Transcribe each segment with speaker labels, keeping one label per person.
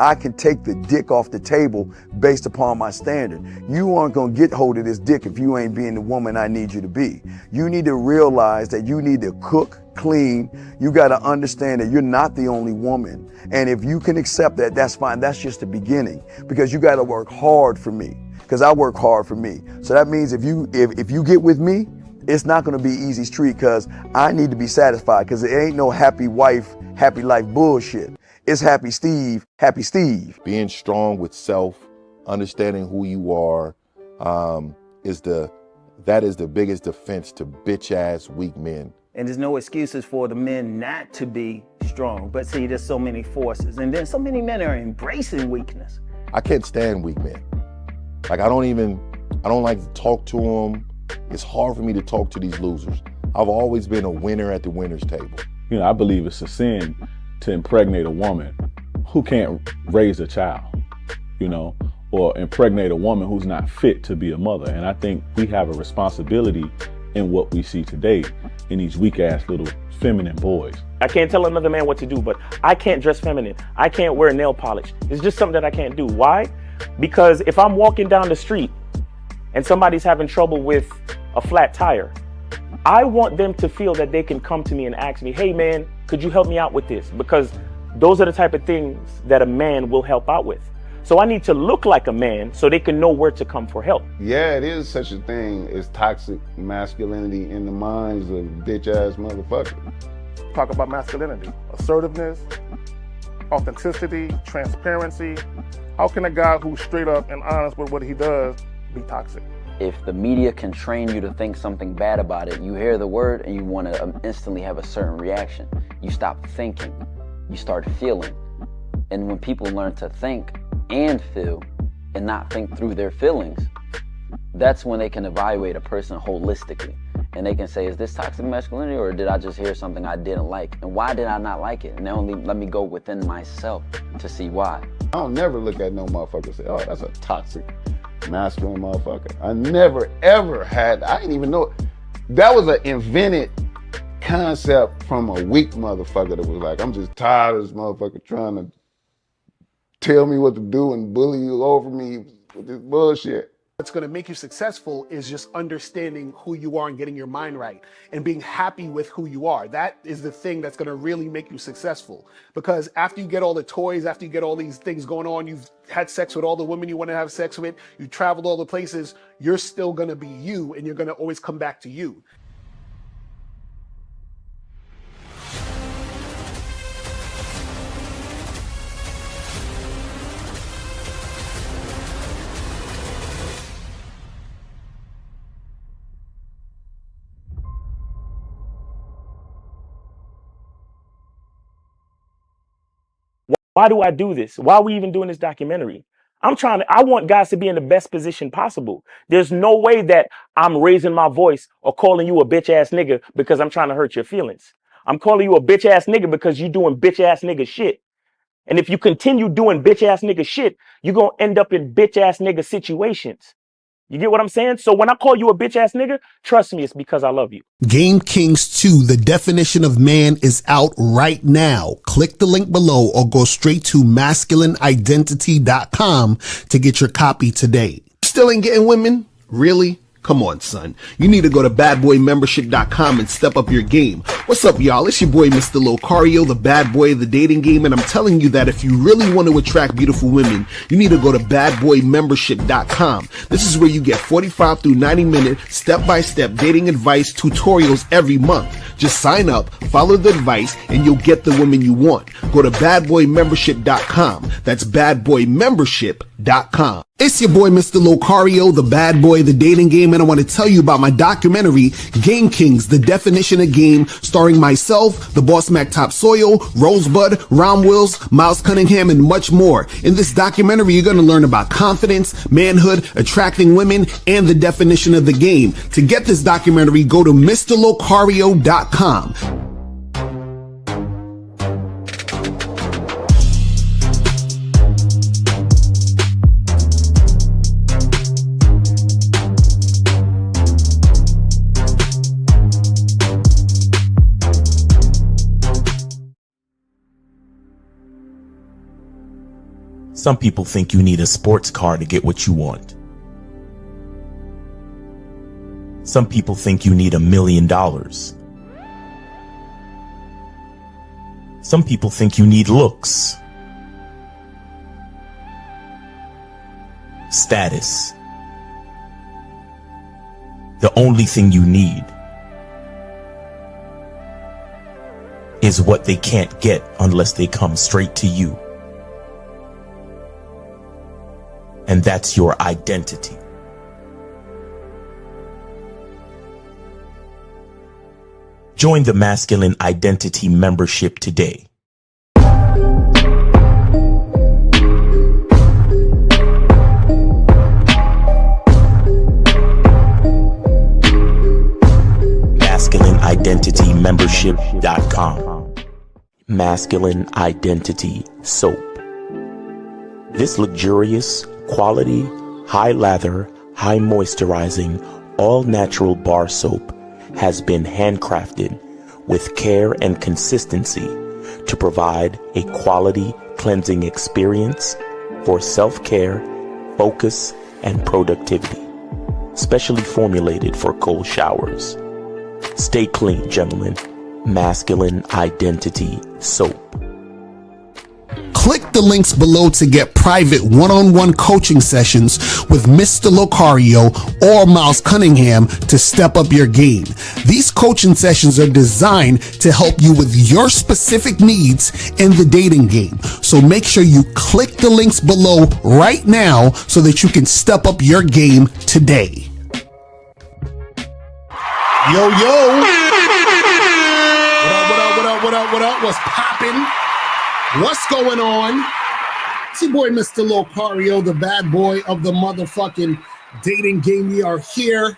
Speaker 1: I can take the dick off the table based upon my standard. You aren't gonna get hold of this dick if you ain't being the woman I need you to be. You need to realize that you need to cook, clean. You gotta understand that you're not the only woman. And if you can accept that, that's fine. That's just the beginning, because you gotta work hard for me, because I work hard for me. So that means if you get with me, it's not gonna be easy street, because I need to be satisfied, because it ain't no happy wife, happy life bullshit. It's happy Steve, happy Steve.
Speaker 2: Being strong with self, understanding who you are, that is the biggest defense to bitch ass weak men.
Speaker 3: And there's no excuses for the men not to be strong. But see, there's so many forces, and then so many men are embracing weakness.
Speaker 2: I can't stand weak men. Like I don't like to talk to them. It's hard for me to talk to these losers. I've always been a winner at the winner's table.
Speaker 4: You know, I believe it's a sin to impregnate a woman who can't raise a child, you know, or impregnate a woman who's not fit to be a mother. And I think we have a responsibility in what we see today in these weak ass little feminine boys.
Speaker 5: I can't tell another man what to do, but I can't dress feminine. I can't wear nail polish. It's just something that I can't do. Why? Because if I'm walking down the street and somebody's having trouble with a flat tire, I want them to feel that they can come to me and ask me, hey man, could you help me out with this? Because those are the type of things that a man will help out with. So I need to look like a man so they can know where to come for help.
Speaker 6: Yeah, it is such a thing as toxic masculinity in the minds of bitch ass motherfuckers.
Speaker 7: Talk about masculinity, assertiveness, authenticity, transparency. How can a guy who's straight up and honest with what he does be toxic?
Speaker 8: If the media can train you to think something bad about it, you hear the word and you want to instantly have a certain reaction. You stop thinking, you start feeling. And when people learn to think and feel and not think through their feelings, that's when they can evaluate a person holistically. And they can say, is this toxic masculinity, or did I just hear something I didn't like? And why did I not like it? And they only let me go within myself to see why.
Speaker 6: I don't never look at no motherfucker and say, oh, that's a toxic masculine motherfucker. I never ever had, I didn't even know. That was an invented concept from a weak motherfucker that was like, I'm just tired of this motherfucker trying to tell me what to do and bully you over me with this bullshit.
Speaker 9: What's going to make you successful is just understanding who you are and getting your mind right and being happy with who you are. That is the thing that's going to really make you successful. Because after you get all the toys, after you get all these things going on, you've had sex with all the women you want to have sex with, you traveled all the places, you're still going to be you, and you're going to always come back to you.
Speaker 5: Why do I do this? Why are we even doing this documentary? I want guys to be in the best position possible. There's no way that I'm raising my voice or calling you a bitch ass nigga because I'm trying to hurt your feelings. I'm calling you a bitch ass nigga because you're doing bitch ass nigga shit. And if you continue doing bitch ass nigga shit, you're going to end up in bitch ass nigga situations. You get what I'm saying? So when I call you a bitch ass nigga, trust me, it's because I love you.
Speaker 10: Game Kings 2, the definition of man, is out right now. Click the link below or go straight to masculineidentity.com to get your copy today. Still ain't getting women? Really? Come on, son. You need to go to badboymembership.com and step up your game. What's up, y'all? It's your boy, Mr. Locario, the bad boy of the dating game, and I'm telling you that if you really want to attract beautiful women, you need to go to badboymembership.com. This is where you get 45 through 90-minute step-by-step dating advice tutorials every month. Just sign up, follow the advice, and you'll get the women you want. Go to badboymembership.com. That's badboymembership.com. It's your boy, Mr. Locario, the bad boy of the dating game, and I want to tell you about my documentary, Game Kings, the definition of game, starring myself, the Boss Mac Topsoil, Rosebud, Ron Wills, Miles Cunningham, and much more. In this documentary, you're going to learn about confidence, manhood, attracting women, and the definition of the game. To get this documentary, go to MrLocario.com.
Speaker 11: Some people think you need a sports car to get what you want. Some people think you need $1 million. Some people think you need looks, status. The only thing you need is what they can't get unless they come straight to you. And that's your identity. Join the Masculine Identity membership today. MasculineIdentityMembership.com. Masculine Identity Soap. This luxurious, quality, high lather, high moisturizing, all natural bar soap has been handcrafted with care and consistency to provide a quality cleansing experience for self-care, focus, and productivity. Specially formulated for cold showers. Stay clean, gentlemen. Masculine Identity Soap.
Speaker 10: Click the links below to get private one-on-one coaching sessions with Mr. Locario or Miles Cunningham to step up your game. These coaching sessions are designed to help you with your specific needs in the dating game. So make sure you click the links below right now so that you can step up your game today. Yo, yo. What up? What's poppin'? What's going on? It's your boy, Mr. Locario, the bad boy of the motherfucking dating game. We are here.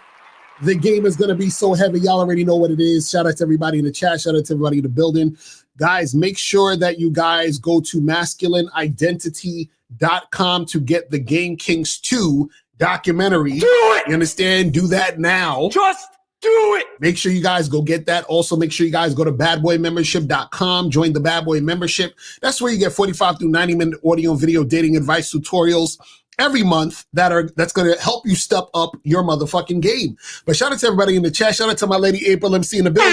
Speaker 10: The game is going to be so heavy. Y'all already know what it is. Shout out to everybody in the chat. Shout out to everybody in the building. Guys, make sure that you guys go to masculineidentity.com to get the Game Kings 2 documentary.
Speaker 5: Do it!
Speaker 10: You understand? Do that now.
Speaker 5: Just do it!
Speaker 10: Make sure you guys go get that. Also, make sure you guys go to badboymembership.com. Join the Bad Boy membership. That's where you get 45 through 90-minute audio and video dating advice tutorials every month that's going to help you step up your motherfucking game. But shout out to everybody in the chat. Shout out to my lady April MC in the building.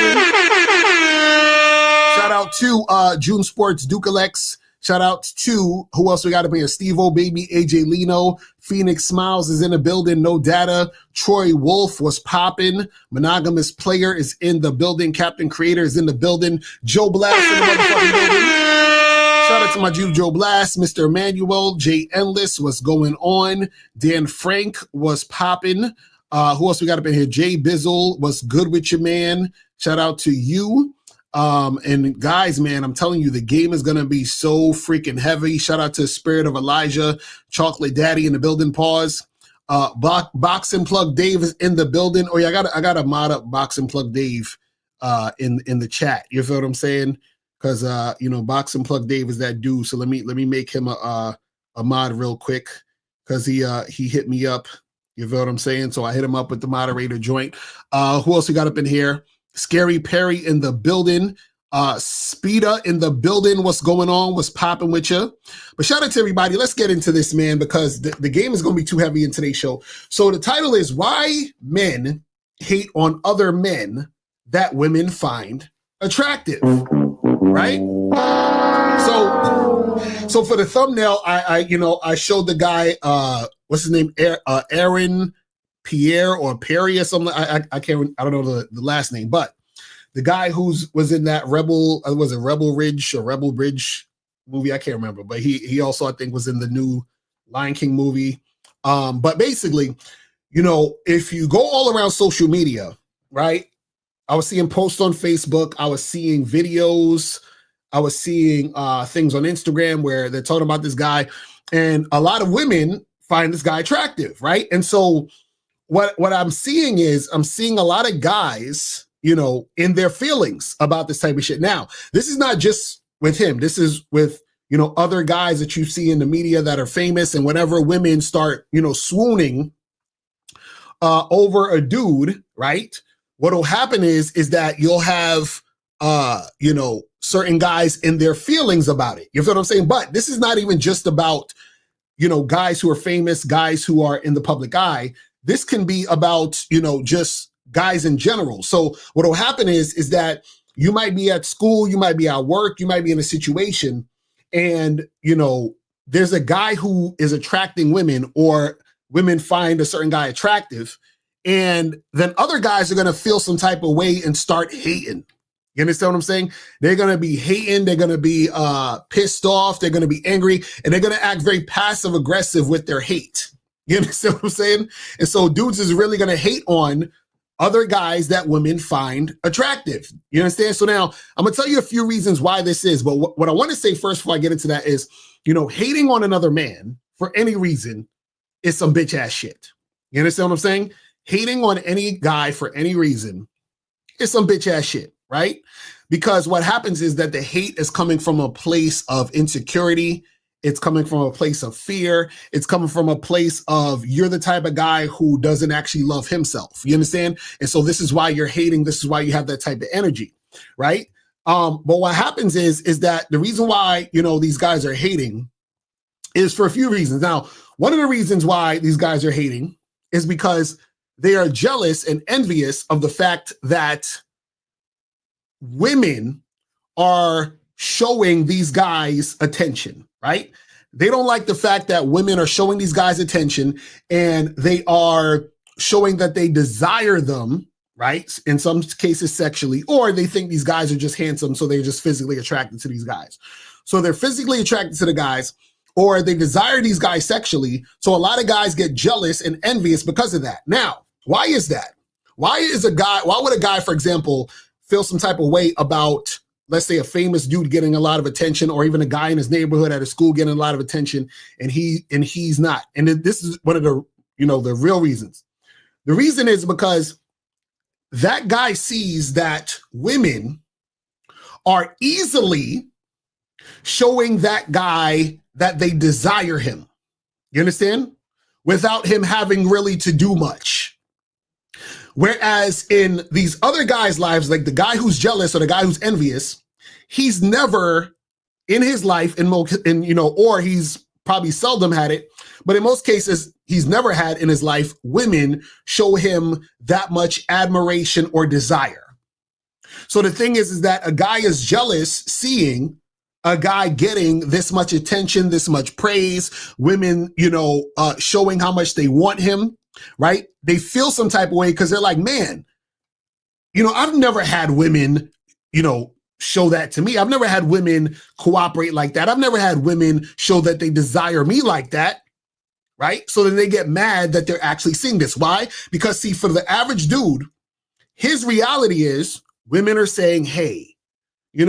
Speaker 10: Shout out to June Sports, Dukalex. Shout out to, who else we got up here? Steve-O Baby, AJ Lino, Phoenix Smiles is in the building, No Data. Troy Wolf was popping. Monogamous Player is in the building. Captain Creator is in the building. Joe Blast in the motherfucking building. Shout out to my Jew Joe Blast, Mr. Emmanuel, Jay Endless, what's going on? Dan Frank was popping. Who else we got up in here? Jay Bizzle, what's good with your man? Shout out to you. And guys, man, I'm telling you, the game is gonna be so freaking heavy. Shout out to Spirit of Elijah, Chocolate Daddy in the building. Pause. Boxing Plug Dave is in the building. Oh yeah, I got to mod up Boxing Plug Dave in the chat. You feel what I'm saying? Because Boxing Plug Dave is that dude. So let me make him a mod real quick because he hit me up. You feel what I'm saying? So I hit him up with the moderator joint. Who else we got up in here? Scary Perry in the building. Speeda in the building. What's going on? What's popping with you? But shout out to everybody. Let's get into this, man, because the game is going to be too heavy in today's show. So the title is Why Men Hate on Other Men That Women Find Attractive. Right? So for the thumbnail, I showed the guy, what's his name? Aaron Pierre or Perry or something. I don't know the last name, but the guy was in that Rebel Ridge or Rebel Bridge movie. I can't remember, but he also, I think, was in the new Lion King movie. But basically, if you go all around social media, right? I was seeing posts on Facebook. I was seeing videos. I was seeing things on Instagram where they're talking about this guy, and a lot of women find this guy attractive, right? And so what I'm seeing is a lot of guys, in their feelings about this type of shit. Now, this is not just with him. This is with, other guys that you see in the media that are famous, and whenever women start, swooning over a dude, right? What'll happen is that you'll have, certain guys in their feelings about it. You feel what I'm saying? But this is not even just about guys who are famous, guys who are in the public eye. This can be about, just guys in general. So what will happen is that you might be at school, you might be at work, you might be in a situation, and, there's a guy who is attracting women, or women find a certain guy attractive, and then other guys are going to feel some type of way and start hating. You understand what I'm saying? They're going to be hating. They're going to be pissed off. They're going to be angry, and they're going to act very passive aggressive with their hate. You understand what I'm saying? And so dudes is really going to hate on other guys that women find attractive. You understand? So now I'm going to tell you a few reasons why this is. But what I want to say first before I get into that is, hating on another man for any reason is some bitch ass shit. You understand what I'm saying? Hating on any guy for any reason is some bitch ass shit, right? Because what happens is that the hate is coming from a place of insecurity. It's coming from a place of fear. It's coming from a place of you're the type of guy who doesn't actually love himself. You understand? And so this is why you're hating. This is why you have that type of energy, right? But what happens is that the reason why, these guys are hating is for a few reasons. Now, one of the reasons why these guys are hating is because they are jealous and envious of the fact that women are showing these guys attention, right? They don't like the fact that women are showing these guys attention, and they are showing that they desire them, right? In some cases sexually, or they think these guys are just handsome, so they're just physically attracted to these guys. So they're physically attracted to the guys, or they desire these guys sexually. So a lot of guys get jealous and envious because of that. Now, why is that? Why would a guy, for example, feel some type of way about, let's say, a famous dude getting a lot of attention, or even a guy in his neighborhood at a school getting a lot of attention, and he's not? And this is one of the, the real reasons. The reason is because that guy sees that women are easily showing that guy that they desire him. You understand? Without him having really to do much. Whereas in these other guys' lives, like the guy who's jealous or the guy who's envious, he's never in his life, or he's probably seldom had it, but in most cases, he's never had in his life women show him that much admiration or desire. So the thing is that a guy is jealous seeing a guy getting this much attention, this much praise, women, showing how much they want him, right? They feel some type of way because they're like, man, I've never had women, show that to me. I've never had women cooperate like that. I've never had women show that they desire me like that, right? So then they get mad that they're actually seeing this. Why? Because see, for the average dude, his reality is women are saying, hey, you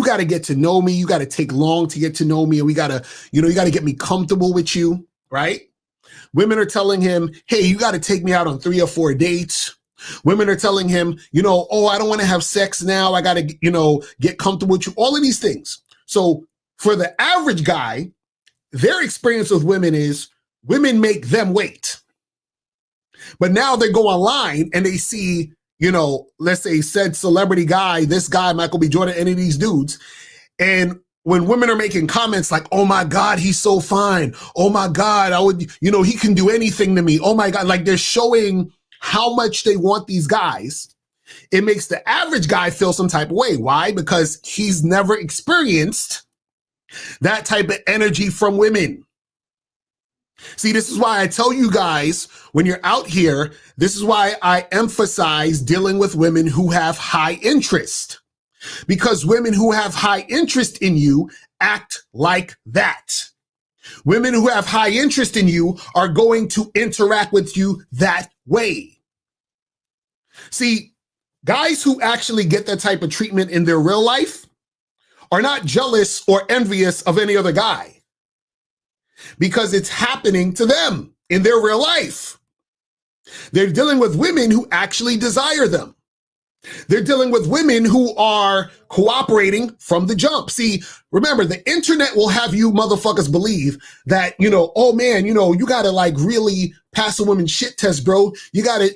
Speaker 10: got to get to know me. You got to take long to get to know me. And we got to, you got to get me comfortable with you, right? Women are telling him, hey, you got to take me out on 3 or 4 dates. Women are telling him, oh, I don't want to have sex now. I got to, get comfortable with you. All of these things. So for the average guy, their experience with women is women make them wait. But now they go online and they see, let's say said celebrity guy, this guy, Michael B. Jordan, any of these dudes. And when women are making comments like, oh my God, he's so fine. Oh my God, I would, he can do anything to me. Oh my God. Like they're showing how much they want these guys. It makes the average guy feel some type of way. Why? Because he's never experienced that type of energy from women. See, this is why I tell you guys, when you're out here, this is why I emphasize dealing with women who have high interest. Because women who have high interest in you act like that. Women who have high interest in you are going to interact with you that way. See, guys who actually get that type of treatment in their real life are not jealous or envious of any other guy, because it's happening to them in their real life. They're dealing with women who actually desire them. They're dealing with women who are cooperating from the jump. See, remember, the internet will have you motherfuckers believe that, oh man, you gotta like really pass a woman's shit test, bro. You gotta,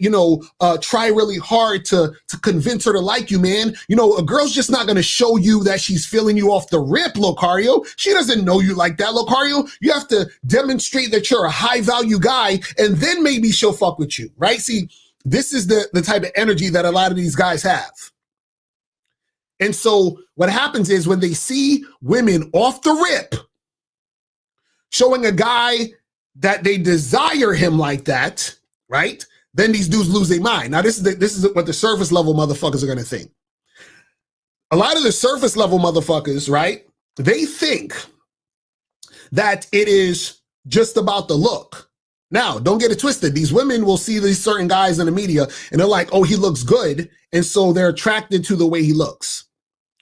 Speaker 10: try really hard to convince her to like you, man. A girl's just not gonna show you that she's feeling you off the rip, Locario. She doesn't know you like that, Locario. You have to demonstrate that you're a high value guy, and then maybe she'll fuck with you, right? See, this is the type of energy that a lot of these guys have. And so what happens is when they see women off the rip showing a guy that they desire him like that, right? Then these dudes lose their mind. Now, this is what the surface level motherfuckers are going to think. A lot of the surface level motherfuckers, right? They think that it is just about the look. Now, don't get it twisted. These women will see these certain guys in the media and they're like, oh, he looks good. And so they're attracted to the way he looks,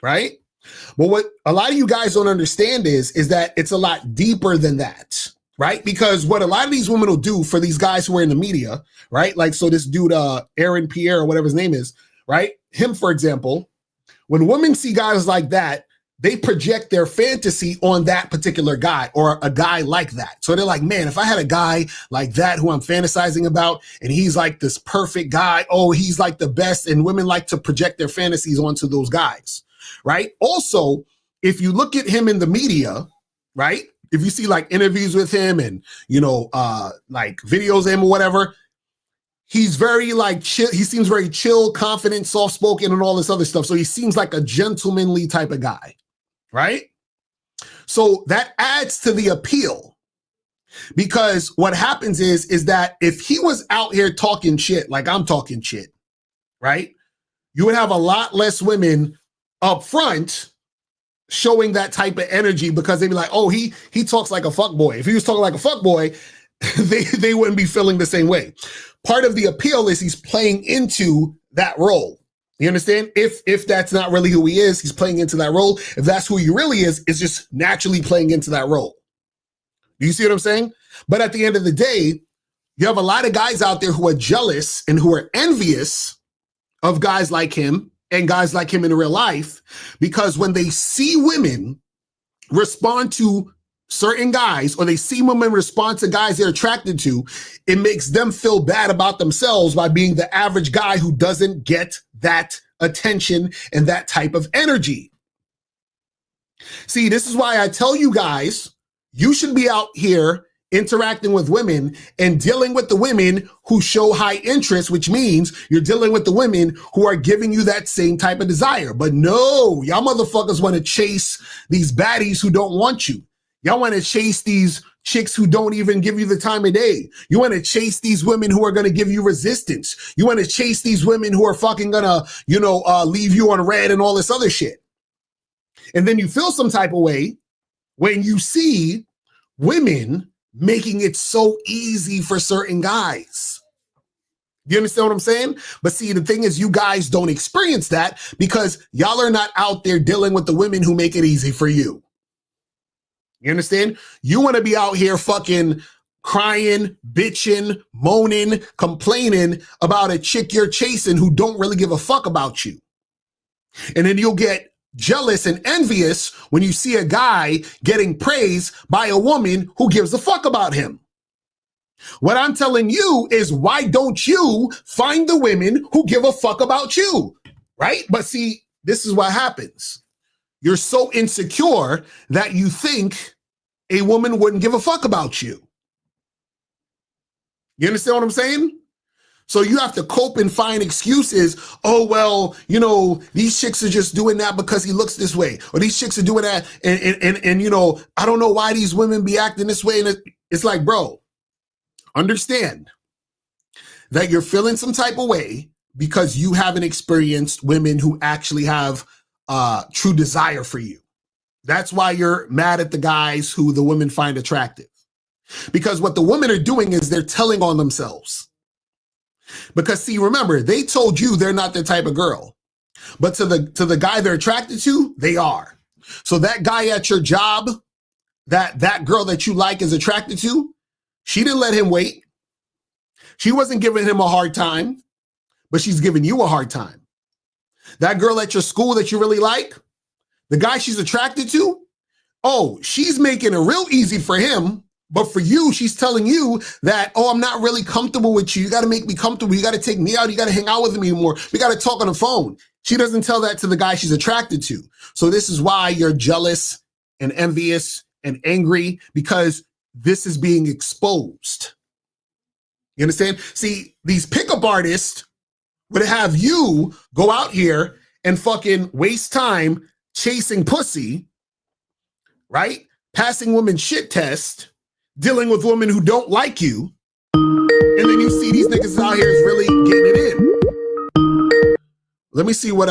Speaker 10: right? But what a lot of you guys don't understand is that it's a lot deeper than that, right? Because what a lot of these women will do for these guys who are in the media, right? Like, so this dude, Aaron Pierre, or whatever his name is, right? Him, for example, when women see guys like that, they project their fantasy on that particular guy or a guy like that. So they're like, man, if I had a guy like that who I'm fantasizing about and he's like this perfect guy, oh, he's like the best. And women like to project their fantasies onto those guys, right? Also, if you look at him in the media, right? If you see like interviews with him and, like videos of him or whatever, he's very like chill. He seems very chill, confident, soft-spoken and all this other stuff. So he seems like a gentlemanly type of guy. Right? So that adds to the appeal, because what happens is that if he was out here talking shit, like I'm talking shit, right? You would have a lot less women up front showing that type of energy, because they'd be like, oh, he talks like a fuckboy. If he was talking like a fuckboy, they wouldn't be feeling the same way. Part of the appeal is he's playing into that role. You understand? If that's not really who he is, he's playing into that role. If that's who he really is, it's just naturally playing into that role. Do you see what I'm saying? But at the end of the day, you have a lot of guys out there who are jealous and who are envious of guys like him and guys like him in real life, because when they see women respond to certain guys, or they see women respond to guys they're attracted to, it makes them feel bad about themselves by being the average guy who doesn't get that attention and that type of energy. See, this is why I tell you guys, you should be out here interacting with women and dealing with the women who show high interest, which means you're dealing with the women who are giving you that same type of desire. But no, y'all motherfuckers want to chase these baddies who don't want you. Y'all want to chase these chicks who don't even give you the time of day. You want to chase these women who are going to give you resistance. You want to chase these women who are fucking going to, leave you on red and all this other shit. And then you feel some type of way when you see women making it so easy for certain guys. You understand what I'm saying? But see, the thing is, you guys don't experience that because y'all are not out there dealing with the women who make it easy for you. You understand? You want to be out here fucking crying, bitching, moaning, complaining about a chick you're chasing who don't really give a fuck about you. And then you'll get jealous and envious when you see a guy getting praised by a woman who gives a fuck about him. What I'm telling you is, why don't you find the women who give a fuck about you, right? But see, this is what happens. You're so insecure that you think a woman wouldn't give a fuck about you. You understand what I'm saying? So you have to cope and find excuses. Oh, well, these chicks are just doing that because he looks this way. Or these chicks are doing that. And I don't know why these women be acting this way. And it's like, bro, understand that you're feeling some type of way because you haven't experienced women who actually have true desire for you. That's why you're mad at the guys who the women find attractive. Because what the women are doing is they're telling on themselves. Because see, remember, they told you they're not their type of girl. But to the guy they're attracted to, they are. So that guy at your job, that girl that you like is attracted to, she didn't let him wait. She wasn't giving him a hard time, but she's giving you a hard time. That girl at your school that you really like, the guy she's attracted to, oh, she's making it real easy for him But for you, she's telling you that, oh, I'm not really comfortable with you. You got to make me comfortable. You got to take me out. You got to hang out with me more. We got to talk on the phone. She doesn't tell that to the guy she's attracted to. So this is why you're jealous and envious and angry, because this is being exposed. You understand? See, these pickup artists would have you go out here and fucking waste time chasing pussy, right? Passing women shit tests, dealing with women who don't like you, and then you see these niggas out here is really getting it in. Let me see what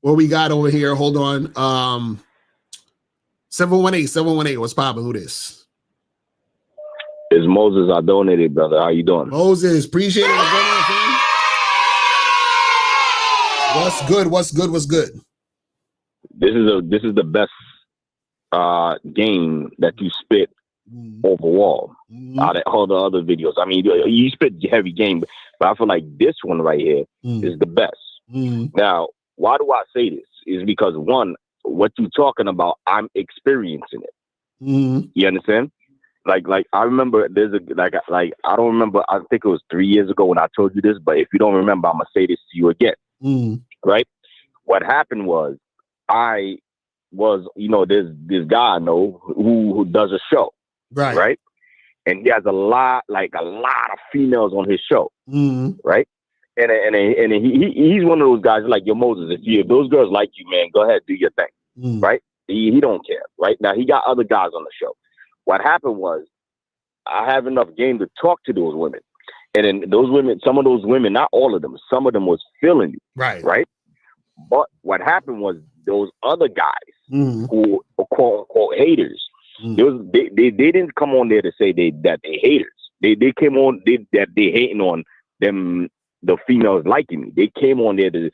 Speaker 10: we got over here. Hold on. 718, what's poppin'? Who this?
Speaker 12: It's Moses. I donated, brother. How you doing?
Speaker 10: Moses, appreciate it. What's good?
Speaker 12: This is the best game that you spit overall out of all the other videos. I mean, you spit heavy game, but I feel like this one right here is the best. Now, why do I say this? Is because one, what you're talking about, I'm experiencing it. You understand? Like I remember there's I don't remember. I think it was 3 years ago when I told you this, but if you don't remember, I'm gonna say this to you again. Right? What happened was I was, there's this guy I know who does a show. Right. And he has a lot of females on his show. Right. And he's one of those guys like, yo, Moses, if those girls like you, man, go ahead, do your thing. Right. He don't care. Right. Now he got other guys on the show. What happened was I have enough game to talk to those women. And then those women, some of those women, not all of them, some of them was feeling you. Right. But what happened was those other guys who are quote unquote haters, they didn't come on there to say that they haters. They came on that they hating on them, the females liking me. They came on there to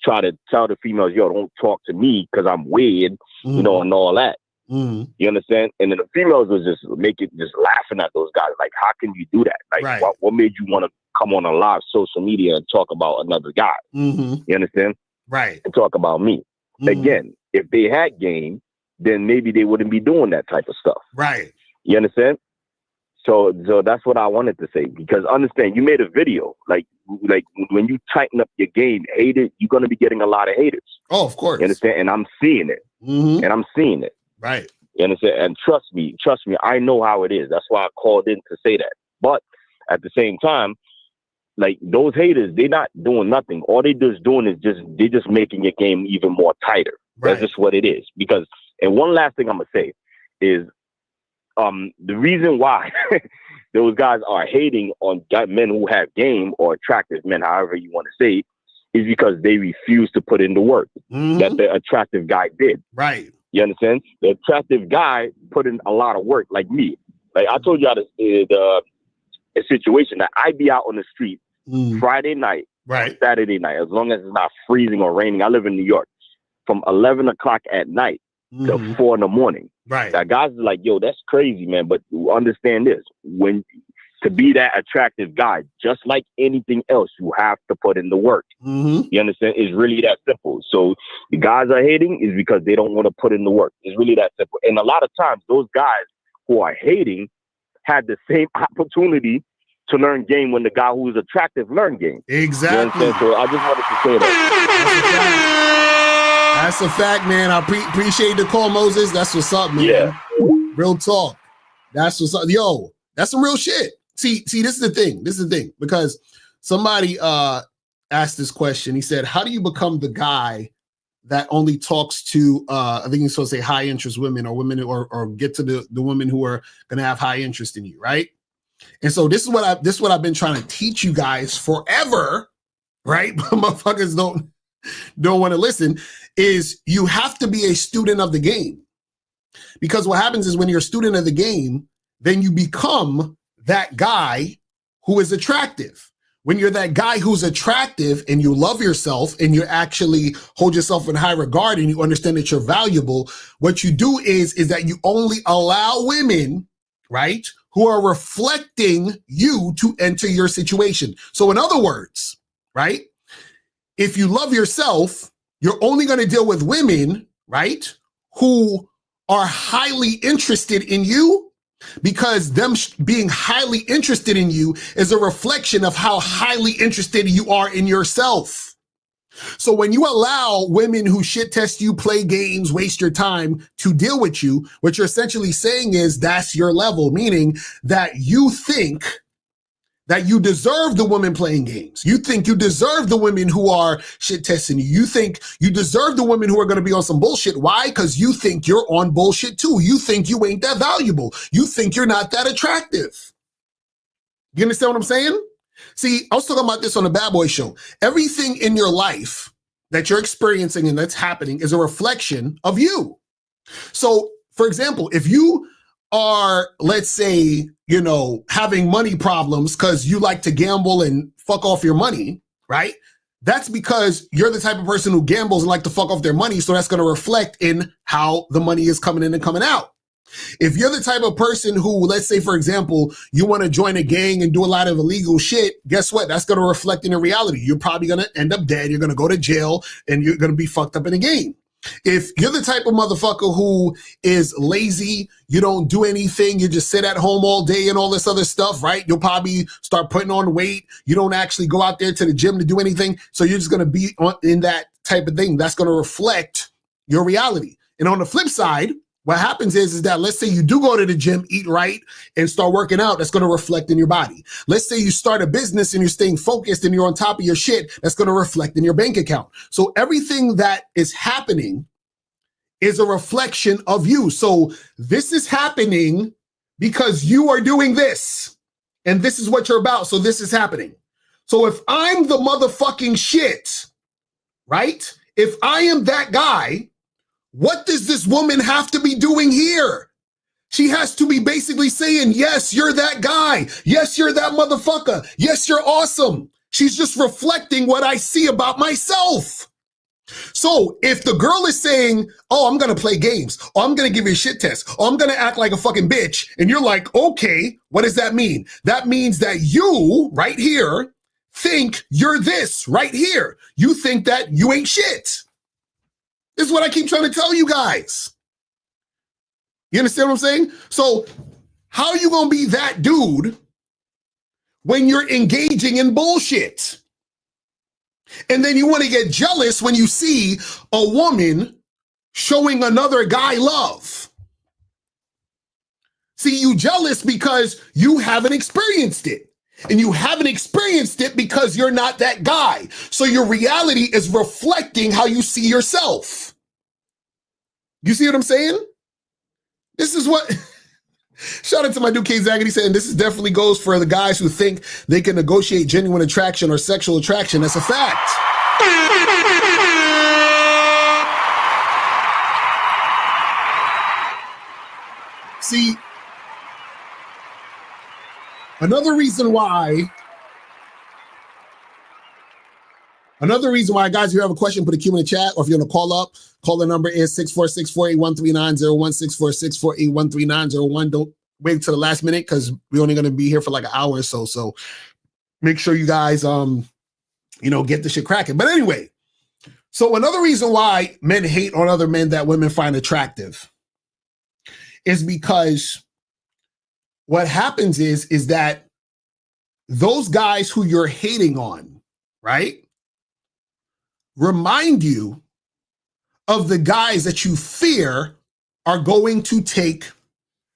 Speaker 12: try to tell the females, yo, don't talk to me because I'm weird, and all that. You understand? And then the females was just laughing at those guys. Like, how can you do that? Like, what made you want to come on a live social media and talk about another guy? You understand?
Speaker 10: Right.
Speaker 12: And talk about me. Again, if they had game, then maybe they wouldn't be doing that type of stuff.
Speaker 10: Right.
Speaker 12: You understand? So that's what I wanted to say, because understand, you made a video like when you tighten up your game, haters, you're going to be getting a lot of haters.
Speaker 10: Oh, of course.
Speaker 12: You understand? And I'm seeing it. And I'm seeing it.
Speaker 10: Right.
Speaker 12: You understand? And trust me, I know how it is. That's why I called in to say that. But at the same time, like those haters, they're not doing nothing. All they just doing is they're just making your game even more tighter. Right. That's just what it is. Because, and one last thing I'm gonna say is, the reason why those guys are hating on men who have game, or attractive men, however you want to say, is because they refuse to put in the work that the attractive guy did.
Speaker 10: Right.
Speaker 12: You understand? The attractive guy put in a lot of work, like me. Like I told you, a situation that I be out on the street Friday night, Saturday night, as long as it's not freezing or raining. I live in New York, from 11 o'clock at night to 4 in the morning.
Speaker 10: Right.
Speaker 12: That guys are like, yo, that's crazy, man. But understand this: to be that attractive guy, just like anything else, you have to put in the work. You understand? It's really that simple. So the guys are hating is because they don't want to put in the work. It's really that simple. And a lot of times, those guys who are hating had the same opportunity to learn game when the guy who is attractive learned game.
Speaker 10: Exactly.
Speaker 12: You know so I just wanted to say that.
Speaker 10: That's a fact, man. I appreciate the call, Moses. That's what's up, man.
Speaker 12: Yeah.
Speaker 10: Real talk. That's what's up. Yo, that's some real shit. See, this is the thing, because somebody asked this question. He said, how do you become the guy that only talks to, I think he's supposed to say high interest women, or women, or get to the women who are going to have high interest in you, right? And so this is what I've been trying to teach you guys forever, right? But motherfuckers don't want to listen, is you have to be a student of the game. Because what happens is when you're a student of the game, then you become that guy who is attractive. When you're that guy who's attractive and you love yourself and you actually hold yourself in high regard and you understand that you're valuable, what you do is that you only allow women, right, who are reflecting you to enter your situation. So in other words, right, if you love yourself, you're only going to deal with women, right, who are highly interested in you because them being highly interested in you is a reflection of how highly interested you are in yourself. So when you allow women who shit test you, play games, waste your time to deal with you, what you're essentially saying is that's your level, meaning that you think that you deserve the women playing games. You think you deserve the women who are shit testing you. You think you deserve the women who are going to be on some bullshit. Why? Because you think you're on bullshit too. You think you ain't that valuable. You think you're not that attractive. You understand what I'm saying? See, I was talking about this on the Bad Boy Show. Everything in your life that you're experiencing and that's happening is a reflection of you. So, for example, if you are, let's say, having money problems because you like to gamble and fuck off your money, right? That's because you're the type of person who gambles and like to fuck off their money. So that's going to reflect in how the money is coming in and coming out. If you're the type of person who, let's say, for example, you want to join a gang and do a lot of illegal shit, guess what? That's going to reflect in your reality. You're probably going to end up dead. You're going to go to jail and you're going to be fucked up in a game. If you're the type of motherfucker who is lazy, you don't do anything, you just sit at home all day and all this other stuff, right? You'll probably start putting on weight. You don't actually go out there to the gym to do anything. So you're just going to be in that type of thing. That's going to reflect your reality. And on the flip side, what happens is that let's say you do go to the gym, eat right, and start working out, that's going to reflect in your body. Let's say you start a business and you're staying focused and you're on top of your shit, that's going to reflect in your bank account. So everything that is happening is a reflection of you. So this is happening because you are doing this, and this is what you're about. So this is happening. So if I'm the motherfucking shit, right? If I am that guy, what does this woman have to be doing here? She has to be basically saying, yes, you're that guy. Yes, you're that motherfucker. Yes, you're awesome. She's just reflecting what I see about myself. So if the girl is saying, oh, I'm going to play games, or I'm going to give you a shit test, or I'm going to act like a fucking bitch, and you're like, okay, what does that mean? That means that you right here think you're this right here. You think that you ain't shit. This is what I keep trying to tell you guys. You understand what I'm saying? So how are you going to be that dude when you're engaging in bullshit? And then you want to get jealous when you see a woman showing another guy love. See, you jealous because you haven't experienced it. And you haven't experienced it because you're not that guy. So your reality is reflecting how you see yourself. You see what I'm saying? This is what... Shout out to my dude K Zaggity saying this is definitely goes for the guys who think they can negotiate genuine attraction or sexual attraction. That's a fact. See, another reason why, guys, if you have a question, put a Q in the chat, or if you want to call up, call the number is 646-481-3901, 646-481-3901. Don't wait till the last minute because we're only going to be here for like an hour or so. So make sure you guys, get the shit cracking. But anyway, so another reason why men hate on other men that women find attractive is because what happens is that those guys who you're hating on, right, remind you of the guys that you fear are going to take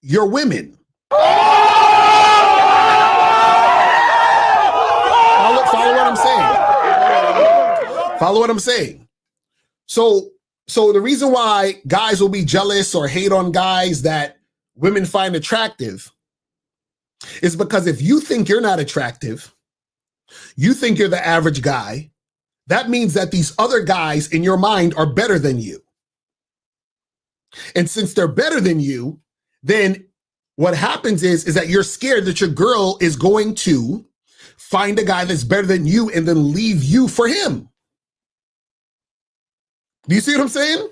Speaker 10: your women. Follow what I'm saying. Follow what I'm saying. So the reason why guys will be jealous or hate on guys that women find attractive is because if you think you're not attractive, you think you're the average guy, that means that these other guys in your mind are better than you. And since they're better than you, then what happens is that you're scared that your girl is going to find a guy that's better than you and then leave you for him. Do you see what I'm saying?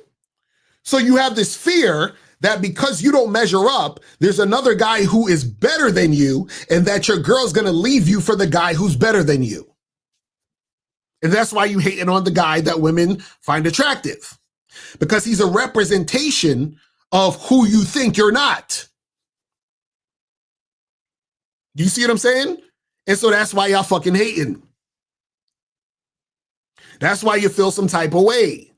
Speaker 10: So you have this fear that because you don't measure up, there's another guy who is better than you and that your girl's going to leave you for the guy who's better than you. And that's why you hating on the guy that women find attractive, because he's a representation of who you think you're not. You see what I'm saying? And so that's why y'all fucking hating. That's why you feel some type of way.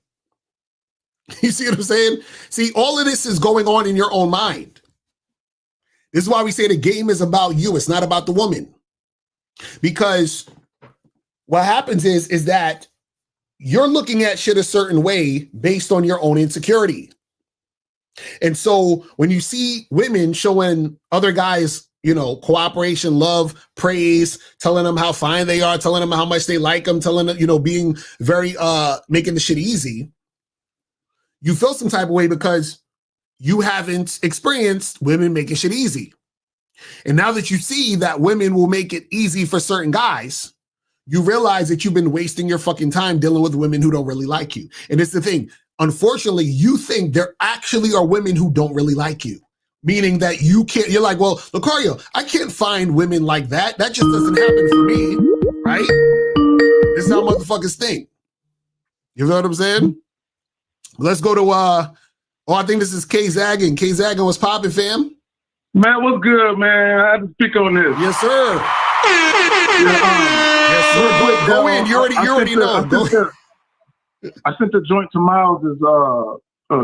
Speaker 10: You see what I'm saying? See, all of this is going on in your own mind. This is why we say the game is about you. It's not about the woman. Because what happens is that you're looking at shit a certain way based on your own insecurity. And so when you see women showing other guys, cooperation, love, praise, telling them how fine they are, telling them how much they like them, telling them, being very, making the shit easy, you feel some type of way because you haven't experienced women making shit easy. And now that you see that women will make it easy for certain guys, you realize that you've been wasting your fucking time dealing with women who don't really like you. And it's the thing. Unfortunately, you think there actually are women who don't really like you. Meaning that you're like, well, Locario, I can't find women like that. That just doesn't happen for me, right? This is how motherfuckers think. You know what I'm saying? Let's go to, I think this is K Zaggin. K Zaggin, what's popping, fam?
Speaker 13: Man, what's good, man? I had to speak on this.
Speaker 10: Yes, sir. Yes, sir. Go in. You already know.
Speaker 13: I sent the joint to Miles'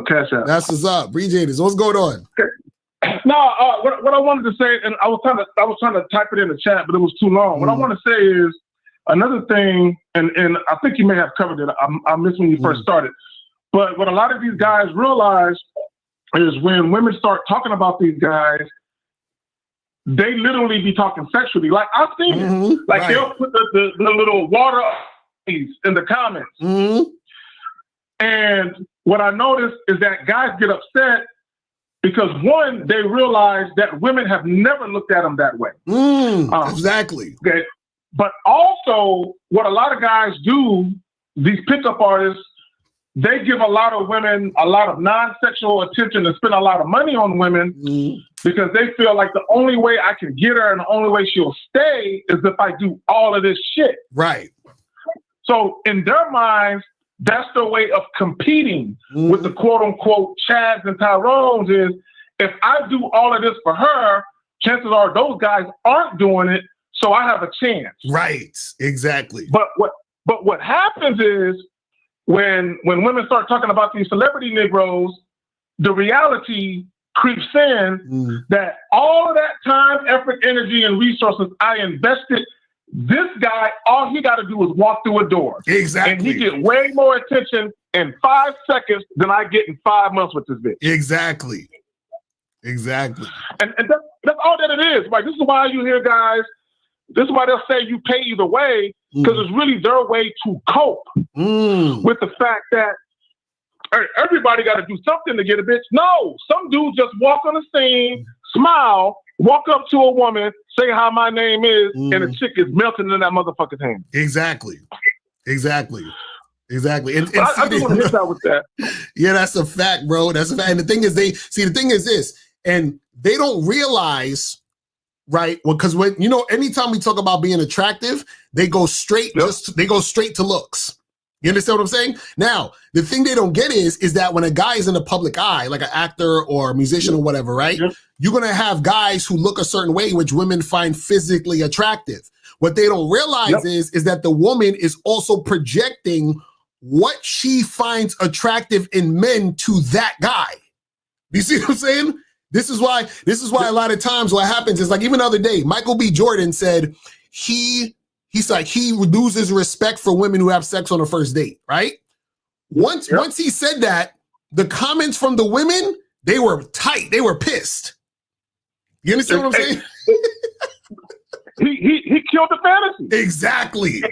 Speaker 13: Cash App.
Speaker 10: That's what's up. Appreciate it. What's going on?
Speaker 13: No, what I wanted to say, and I was trying to type it in the chat, but it was too long. What I want to say is another thing, and I think you may have covered it. I missed when you first started. But what a lot of these guys realize is when women start talking about these guys, they literally be talking sexually. Like I've seen it. Like they'll put the little water in the comments. And what I noticed is that guys get upset because one, they realize that women have never looked at them that way.
Speaker 10: Exactly.
Speaker 13: Okay. But also what a lot of guys do, these pickup artists, they give a lot of women a lot of non-sexual attention and spend a lot of money on women because they feel like the only way I can get her and the only way she'll stay is if I do all of this shit.
Speaker 10: Right.
Speaker 13: So in their minds, that's their way of competing with the quote unquote Chads and Tyrones is if I do all of this for her, chances are those guys aren't doing it. So I have a chance.
Speaker 10: Right. Exactly.
Speaker 13: But what happens is, when women start talking about these celebrity Negroes, the reality creeps in that all of that time, effort, energy, and resources I invested, this guy, all he got to do is walk through a door.
Speaker 10: Exactly.
Speaker 13: And he get way more attention in 5 seconds than I get in 5 months with this bitch.
Speaker 10: Exactly. Exactly.
Speaker 13: And that's all that it is. Like, this is why you hear guys, this is why they'll say you pay either way, because it's really their way to cope with the fact that everybody got to do something to get a bitch. No, some dudes just walk on the scene, smile, walk up to a woman, say how my name is, and the chick is melting in that motherfucker's hand.
Speaker 10: Exactly. And
Speaker 13: I just want to hit that with that.
Speaker 10: Yeah, that's a fact, bro. That's a fact. And the thing is, the thing is this, and they don't realize. Right. Well, because anytime we talk about being attractive, they go straight to looks. You understand what I'm saying? Now, the thing they don't get is that when a guy is in the public eye, like an actor or a musician or whatever, right? You're going to have guys who look a certain way, which women find physically attractive. What they don't realize is that the woman is also projecting what she finds attractive in men to that guy. You see what I'm saying? This is why a lot of times what happens is, like, even the other day, Michael B. Jordan said he loses respect for women who have sex on a first date, right? Once he said that, the comments from the women, they were tight. They were pissed. You understand what I'm saying?
Speaker 13: He killed the fantasy.
Speaker 10: Exactly.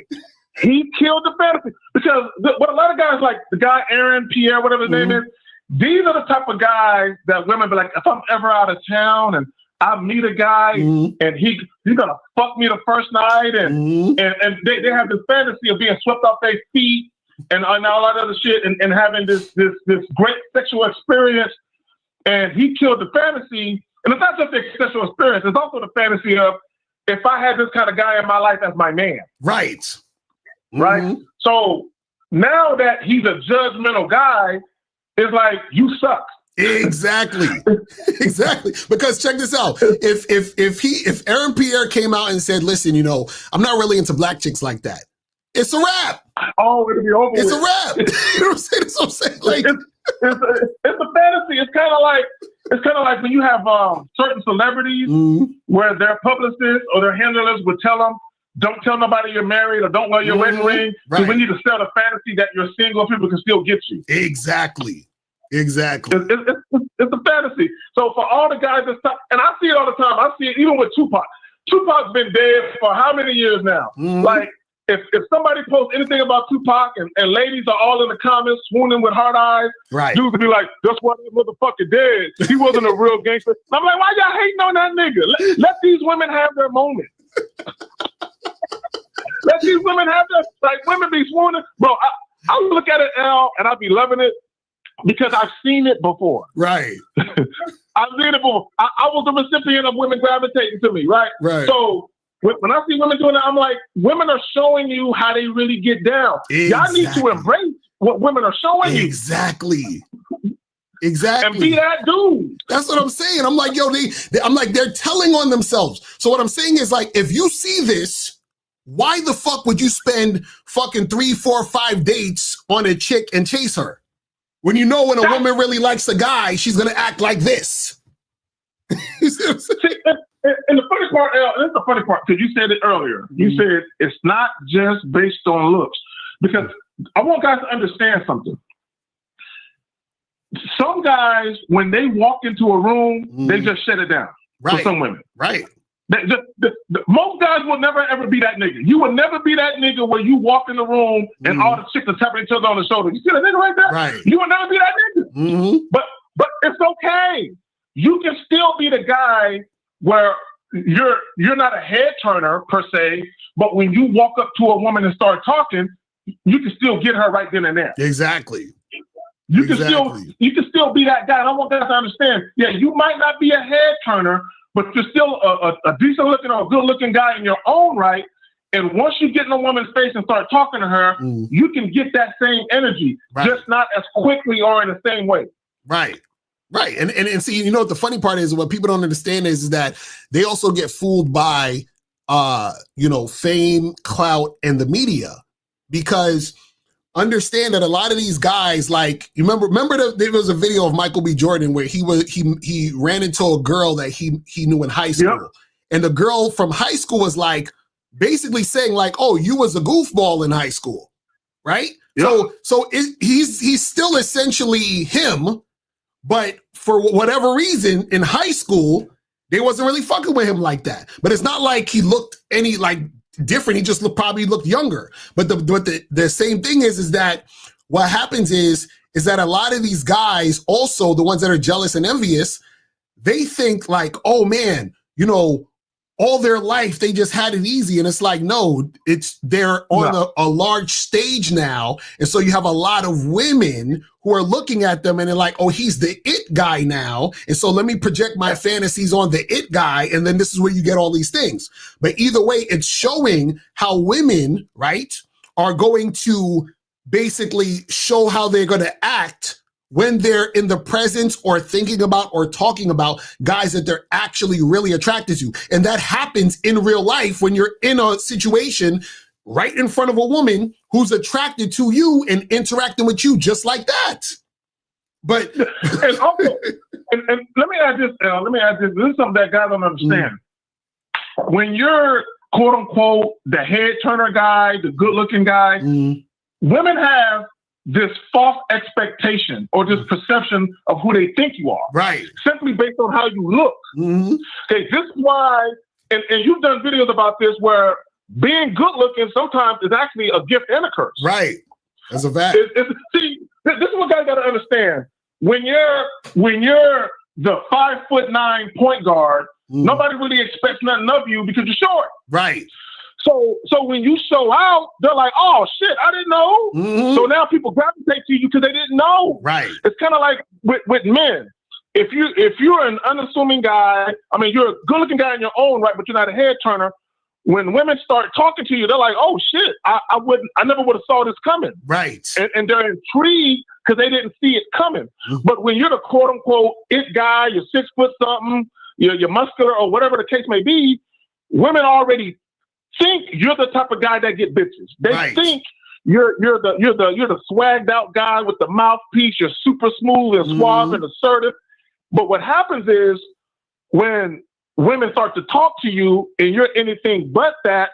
Speaker 13: He killed the fantasy. Because what a lot of guys, like the guy Aaron Pierre, whatever his name is, these are the type of guys that women be like, if I'm ever out of town and I meet a guy and he's gonna fuck me the first night, and they have this fantasy of being swept off their feet and all that other shit and having this great sexual experience. And he killed the fantasy. And it's not just the sexual experience, it's also the fantasy of if I had this kind of guy in my life as my man.
Speaker 10: Right.
Speaker 13: Right? So now that he's a judgmental guy, it's like, you suck.
Speaker 10: Exactly. Exactly. Because check this out. If Aaron Pierre came out and said, listen, you know, I'm not really into black chicks like that, it's a wrap.
Speaker 13: Oh, it'll be over
Speaker 10: It's
Speaker 13: with.
Speaker 10: a wrap. You know what I'm saying? That's what I'm saying. Like,
Speaker 13: it's a fantasy. It's kind of like when you have certain celebrities where their publicists or their handlers would tell them, don't tell nobody you're married or don't wear your wedding ring.
Speaker 10: Right.
Speaker 13: So we need to sell the fantasy that you're single, people can still get you.
Speaker 10: Exactly.
Speaker 13: It's a fantasy. So for all the guys that stop, and I see it all the time. I see it even with Tupac. Tupac's been dead for how many years now? Like, if somebody posts anything about Tupac and ladies are all in the comments swooning with hard eyes, dudes would be like, that's why that motherfucker dead. He wasn't a real gangster. And I'm like, why y'all hating on that nigga? Let these women have their moment. Let these women have their, like, women be swooning. Bro, I look at it, Al, and I be loving it because I've seen it before.
Speaker 10: Right.
Speaker 13: I've seen it before. I was the recipient of women gravitating to me, right?
Speaker 10: Right.
Speaker 13: So when I see women doing that, I'm like, women are showing you how they really get down. Y'all need to embrace what women are showing you.
Speaker 10: Exactly. Exactly.
Speaker 13: And be that dude.
Speaker 10: That's what I'm saying. I'm like, yo, I'm like, they're telling on themselves. So what I'm saying is, like, if you see this, why the fuck would you spend fucking 3, 4, 5 dates on a chick and chase her? When you know when a woman really likes a guy, she's gonna act like this. You see what I'm saying?
Speaker 13: And the funny part, this is the funny part, because you said it earlier. You said it's not just based on looks. Because I want guys to understand something. Some guys, when they walk into a room, they just shut it down. For some women.
Speaker 10: Right.
Speaker 13: Most guys will never ever be that nigga. You will never be that nigga where you walk in the room and all the chicks are tapping each other on the shoulder. You see that nigga right there?
Speaker 10: Right.
Speaker 13: You will never be that nigga. But it's okay. You can still be the guy where you're not a head turner per se, but when you walk up to a woman and start talking, you can still get her right then and there.
Speaker 10: Exactly.
Speaker 13: You can still be that guy. And I want guys to understand, yeah, you might not be a head turner, but you're still a decent looking or a good looking guy in your own right. And once you get in a woman's face and start talking to her, you can get that same energy, just not as quickly or in the same way.
Speaker 10: Right. Right. And see, you know what the funny part is, what people don't understand is that they also get fooled by fame, clout, and the media. Because understand that a lot of these guys, like, you remember there was a video of Michael B. Jordan where he ran into a girl that he knew in high school. Yep. And the girl from high school was like basically saying like, oh, you was a goofball in high school. Right. Yep. So he's still essentially him. But for whatever reason, in high school, they wasn't really fucking with him like that. But it's not like he looked any like different. He just probably looked younger. But the same thing is that what happens is that a lot of these guys, also the ones that are jealous and envious, they think like, oh man, all their life they just had it easy. And it's like, no, they're on a large stage now. And so you have a lot of women who are looking at them and they're like, oh, he's the it guy now. And so let me project my fantasies on the it guy. And then this is where you get all these things. But either way, it's showing how women, right, are going to basically show how they're going to act when they're in the presence or thinking about or talking about guys that they're actually really attracted to. And that happens in real life when you're in a situation right in front of a woman who's attracted to you and interacting with you just like that. But
Speaker 13: and also, and let me add this, This is something that guys don't understand. When you're quote unquote the head turner guy, the good looking guy, women have this false expectation or this perception of who they think you are.
Speaker 10: Right.
Speaker 13: Simply based on how you look. Okay, this is why, and you've done videos about this where being good looking sometimes is actually a gift and a curse.
Speaker 10: Right. That's a fact.
Speaker 13: See, this is what guys gotta understand. When you're the 5'9" point guard, nobody really expects nothing of you because you're short.
Speaker 10: Right.
Speaker 13: So when you show out, they're like, oh shit, I didn't know. So now people gravitate to you because they didn't know.
Speaker 10: Right.
Speaker 13: It's kind of like with men. If you're an unassuming guy, I mean, you're a good looking guy in your own right, but you're not a head turner. When women start talking to you, they're like, oh shit, I never would have saw this coming.
Speaker 10: Right.
Speaker 13: And they're intrigued because they didn't see it coming. But when you're the quote unquote it guy, you're 6 foot something, you're muscular or whatever the case may be, women already think you're the type of guy that get bitches. They think you're the swagged out guy with the mouthpiece. You're super smooth and suave and assertive. But what happens is when women start to talk to you and you're anything but that,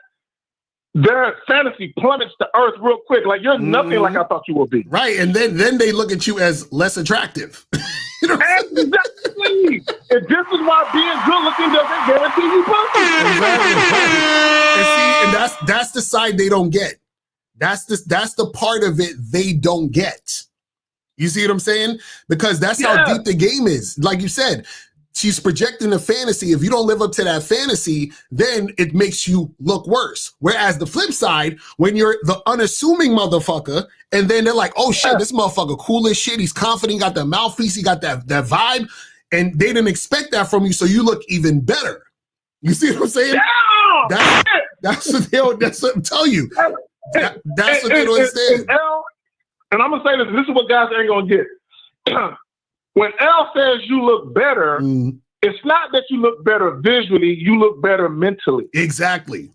Speaker 13: their fantasy plummets to earth real quick. Like, you're nothing like I thought you would be.
Speaker 10: Right. And then they look at you as less attractive. You know?
Speaker 13: Exactly. And this is why being good looking doesn't guarantee you pussy.
Speaker 10: Exactly. And see, and that's the side they don't get. That's the part of it they don't get. You see what I'm saying? Because that's how deep the game is. Like you said, she's projecting a fantasy. If you don't live up to that fantasy, then it makes you look worse. Whereas the flip side, when you're the unassuming motherfucker, and then they're like, oh shit, this motherfucker cool as shit. He's confident, got that mouthpiece, he got that vibe, and they didn't expect that from you, so you look even better. You see what I'm saying?
Speaker 13: Yeah!
Speaker 10: That's what I'm telling you. That's what they don't understand.
Speaker 13: And I'm gonna say this is what guys ain't gonna get. When L says you look better, it's not that you look better visually, you look better mentally.
Speaker 10: Exactly.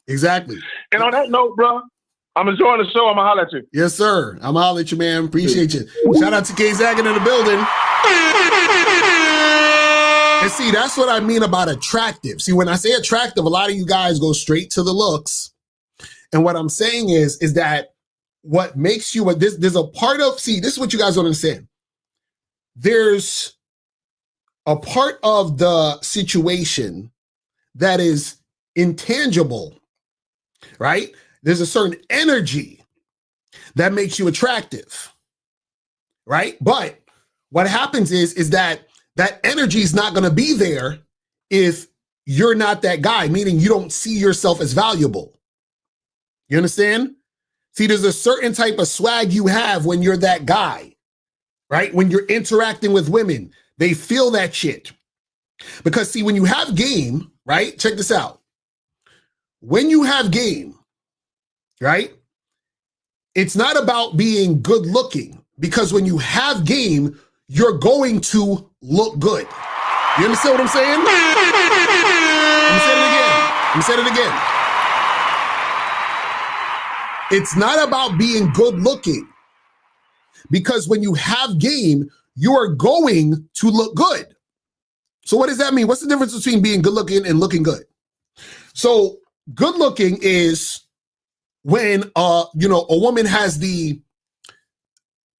Speaker 13: And on that note, bro, I'm enjoying the show. I'm gonna holler at you.
Speaker 10: Yes, sir. I'm gonna holler at you, man. Appreciate you. Shout out to K Zaggin in the building. And see, that's what I mean about attractive. See, when I say attractive, a lot of you guys go straight to the looks. And what I'm saying is that what makes you there's a part of, see, this is what you guys don't understand. There's a part of the situation that is intangible, right? There's a certain energy that makes you attractive, right? But what happens is that energy is not going to be there if you're not that guy, meaning you don't see yourself as valuable. You understand? See, there's a certain type of swag you have when you're that guy, right? When you're interacting with women, they feel that shit. Because see, when you have game, right? Check this out. When you have game, right? It's not about being good looking, because when you have game, you're going to look good. You understand what I'm saying? Let me say it again. It's not about being good looking, because when you have game, you are going to look good. So what does that mean? What's the difference between being good looking and looking good? So good looking is when a woman has the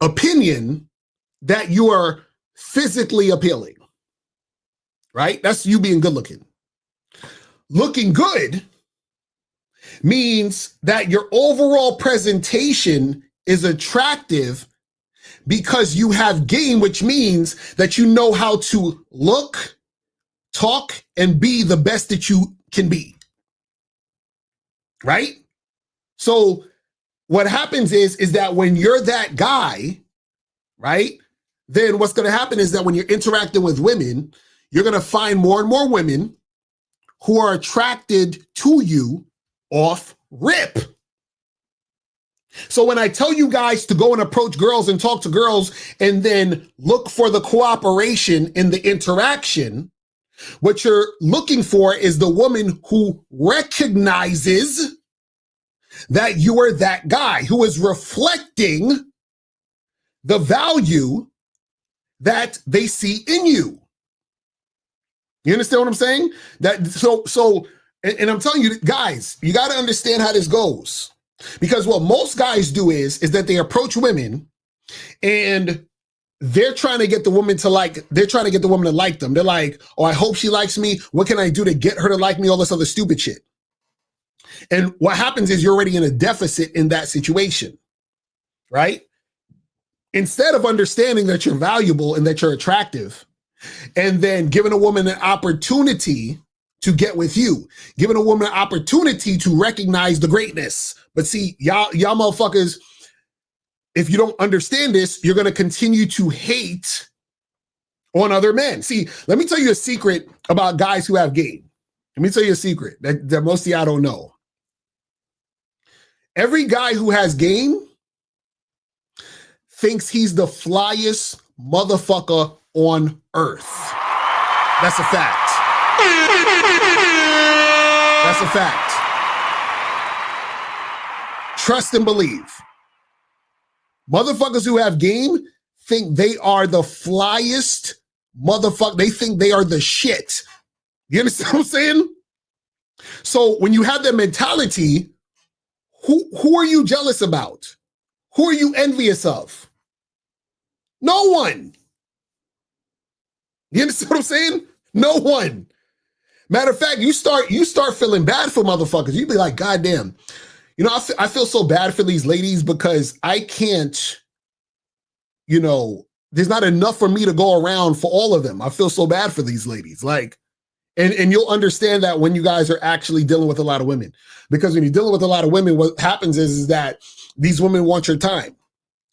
Speaker 10: opinion that you are physically appealing, right? That's you being good looking. Looking good means that your overall presentation is attractive because you have game, which means that you know how to look, talk, and be the best that you can be, right? So what happens is that when you're that guy, right, then what's going to happen is that when you're interacting with women, you're going to find more and more women who are attracted to you off rip. So when I tell you guys to go and approach girls and talk to girls and then look for the cooperation in the interaction, what you're looking for is the woman who recognizes that you are that guy, who is reflecting the value that they see in you. You understand what I'm saying? And I'm telling you, guys, you got to understand how this goes. Because what most guys do is that they approach women and they're trying to get the woman to like them. They're like, oh, I hope she likes me. What can I do to get her to like me? All this other stupid shit. And what happens is you're already in a deficit in that situation, right? Instead of understanding that you're valuable and that you're attractive, and then giving a woman an opportunity to get with you, giving a woman an opportunity to recognize the greatness. But see, y'all motherfuckers, if you don't understand this, you're going to continue to hate on other men. See, let me tell you a secret about guys who have game. Let me tell you a secret that most of y'all don't know. Every guy who has game thinks he's the flyest motherfucker on earth. That's a fact. That's a fact. Trust and believe. Motherfuckers who have game think they are the flyest motherfucker. They think they are the shit. You understand what I'm saying? So when you have that mentality, who are you jealous about? Who are you envious of? No one. You understand what I'm saying? No one. Matter of fact, you start feeling bad for motherfuckers. You be like, God damn. You know, I feel so bad for these ladies because I can't, you know, there's not enough for me to go around for all of them. I feel so bad for these ladies. Like, and you'll understand that when you guys are actually dealing with a lot of women. Because when you're dealing with a lot of women, what happens is that these women want your time.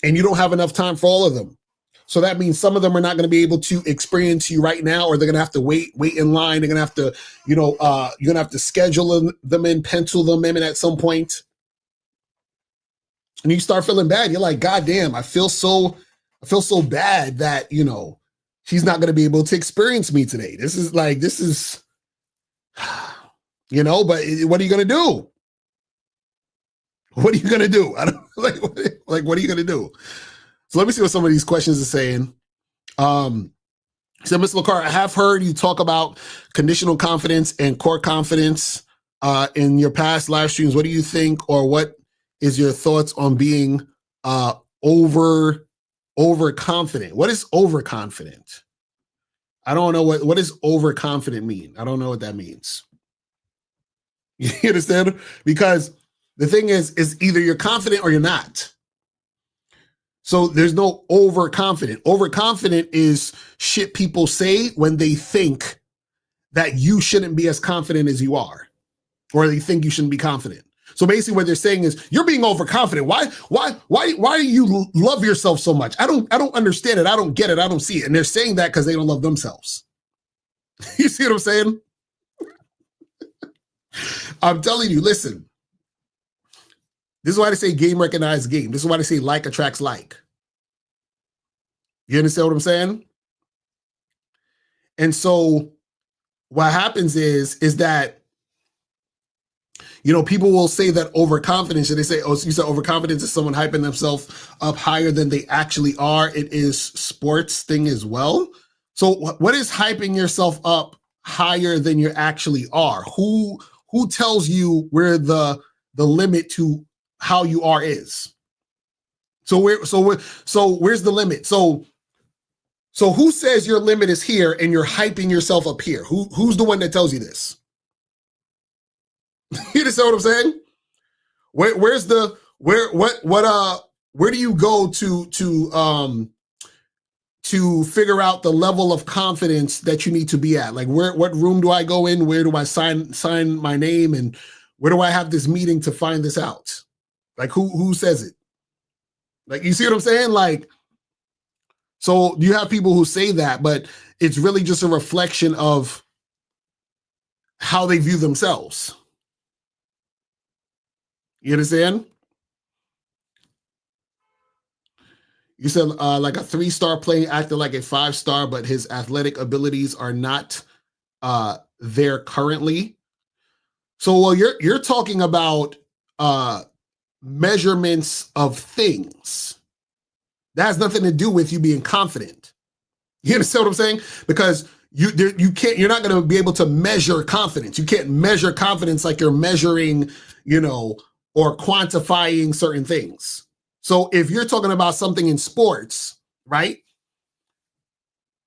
Speaker 10: And you don't have enough time for all of them. So that means some of them are not going to be able to experience you right now, or they're going to have to wait in line. They're going to have to, you know, you're going to have to schedule them in, pencil them in at some point. And you start feeling bad. You're like, God damn, I feel so bad that, you know, she's not going to be able to experience me today. This is, you know, but what are you going to do? What are you going to do? I don't what are you going to do? So let me see what some of these questions are saying. So, Mr. Locario, I have heard you talk about conditional confidence and core confidence in your past live streams. What do you think, or what is your thoughts on being overconfident? What is overconfident? I don't know what does overconfident mean. I don't know what that means. You understand? Because the thing is either you're confident or you're not. So there's no overconfident. Overconfident is shit people say when they think that you shouldn't be as confident as you are, or they think you shouldn't be confident. So basically what they're saying is you're being overconfident. Why do you love yourself so much? I don't understand it. I don't get it. I don't see it. And they're saying that because they don't love themselves. You see what I'm saying? I'm telling you, listen. This is why they say game recognizes game. This is why they say like attracts like. You understand what I'm saying? And so what happens is that, you know, people will say that overconfidence, and they say, oh, so you said overconfidence is someone hyping themselves up higher than they actually are. It is sports thing as well. So what is hyping yourself up higher than you actually are? Who tells you where the limit to how you are is? So where's the limit? So who says your limit is here and you're hyping yourself up here? Who's the one that tells you this? You understand what I'm saying? Where do you go to figure out the level of confidence that you need to be at? Like what room do I go in? Where do I sign my name? And where do I have this meeting to find this out? Like who says it? Like, you see what I'm saying? Like, so you have people who say that, but it's really just a reflection of how they view themselves. You understand? You said like a 3-star player acted like a 5-star, but his athletic abilities are not there currently. So, well, you're talking about measurements of things. That has nothing to do with you being confident. You understand what I'm saying? Because you're not going to be able to measure confidence. You can't measure confidence like you're measuring, you know, or quantifying certain things. So if you're talking about something in sports, right?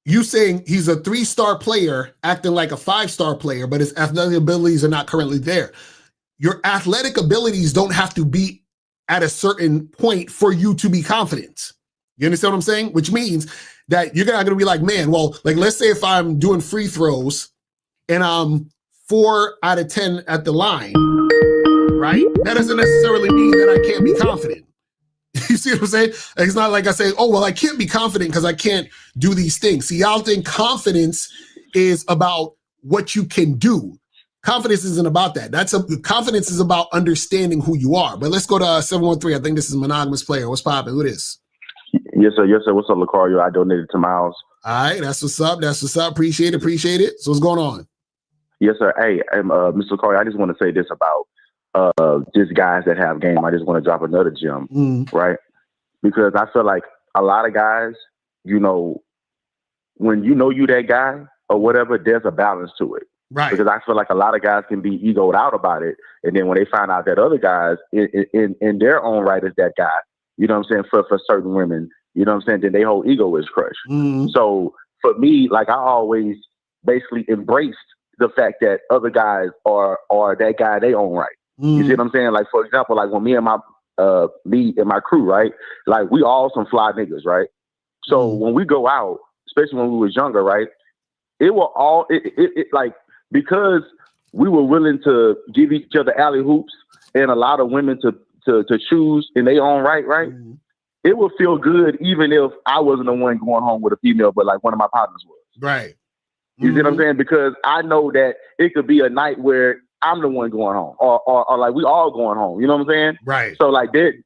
Speaker 10: You saying he's a 3-star player acting like a 5-star player, but his athletic abilities are not currently there. Your athletic abilities don't have to be at a certain point for you to be confident. You understand what I'm saying? Which means that you're not going to be like, man, well, like, let's say if I'm doing free throws and I'm 4 out of 10 at the line, right? That doesn't necessarily mean that I can't be confident. You see what I'm saying? It's not like I say, oh, well, I can't be confident because I can't do these things. See, y'all think confidence is about what you can do. Confidence isn't about that. Confidence is about understanding who you are. But let's go to 713. I think this is a monogamous player. What's poppin'? Who it is?
Speaker 12: Yes, sir. Yes, sir. What's up, Locario? I donated to Miles.
Speaker 9: All right, that's what's up. That's what's up. Appreciate it. So what's going on?
Speaker 12: Yes, sir. Hey, Mr. Locario, I just want to say this about just guys that have game. I just want to drop another gem, right? Because I feel like a lot of guys, you know, when you know you that guy or whatever, there's a balance to it.
Speaker 9: Right.
Speaker 12: Because I feel like a lot of guys can be egoed out about it. And then when they find out that other guys in their own right is that guy, you know what I'm saying, for certain women, you know what I'm saying, then their whole ego is crushed. So for me, like I always basically embraced the fact that other guys are that guy they own right. You see what I'm saying? Like, for example, like when me and my crew, right? Like we all some fly niggas, right? So when we go out, especially when we was younger, right? It will all like, because we were willing to give each other alley hoops and a lot of women to choose in their own right? It would feel good even if I wasn't the one going home with a female, but like one of my partners was.
Speaker 9: Right.
Speaker 12: You see what I'm saying? Because I know that it could be a night where I'm the one going home or like we all going home. You know what I'm saying?
Speaker 9: Right.
Speaker 12: So like there's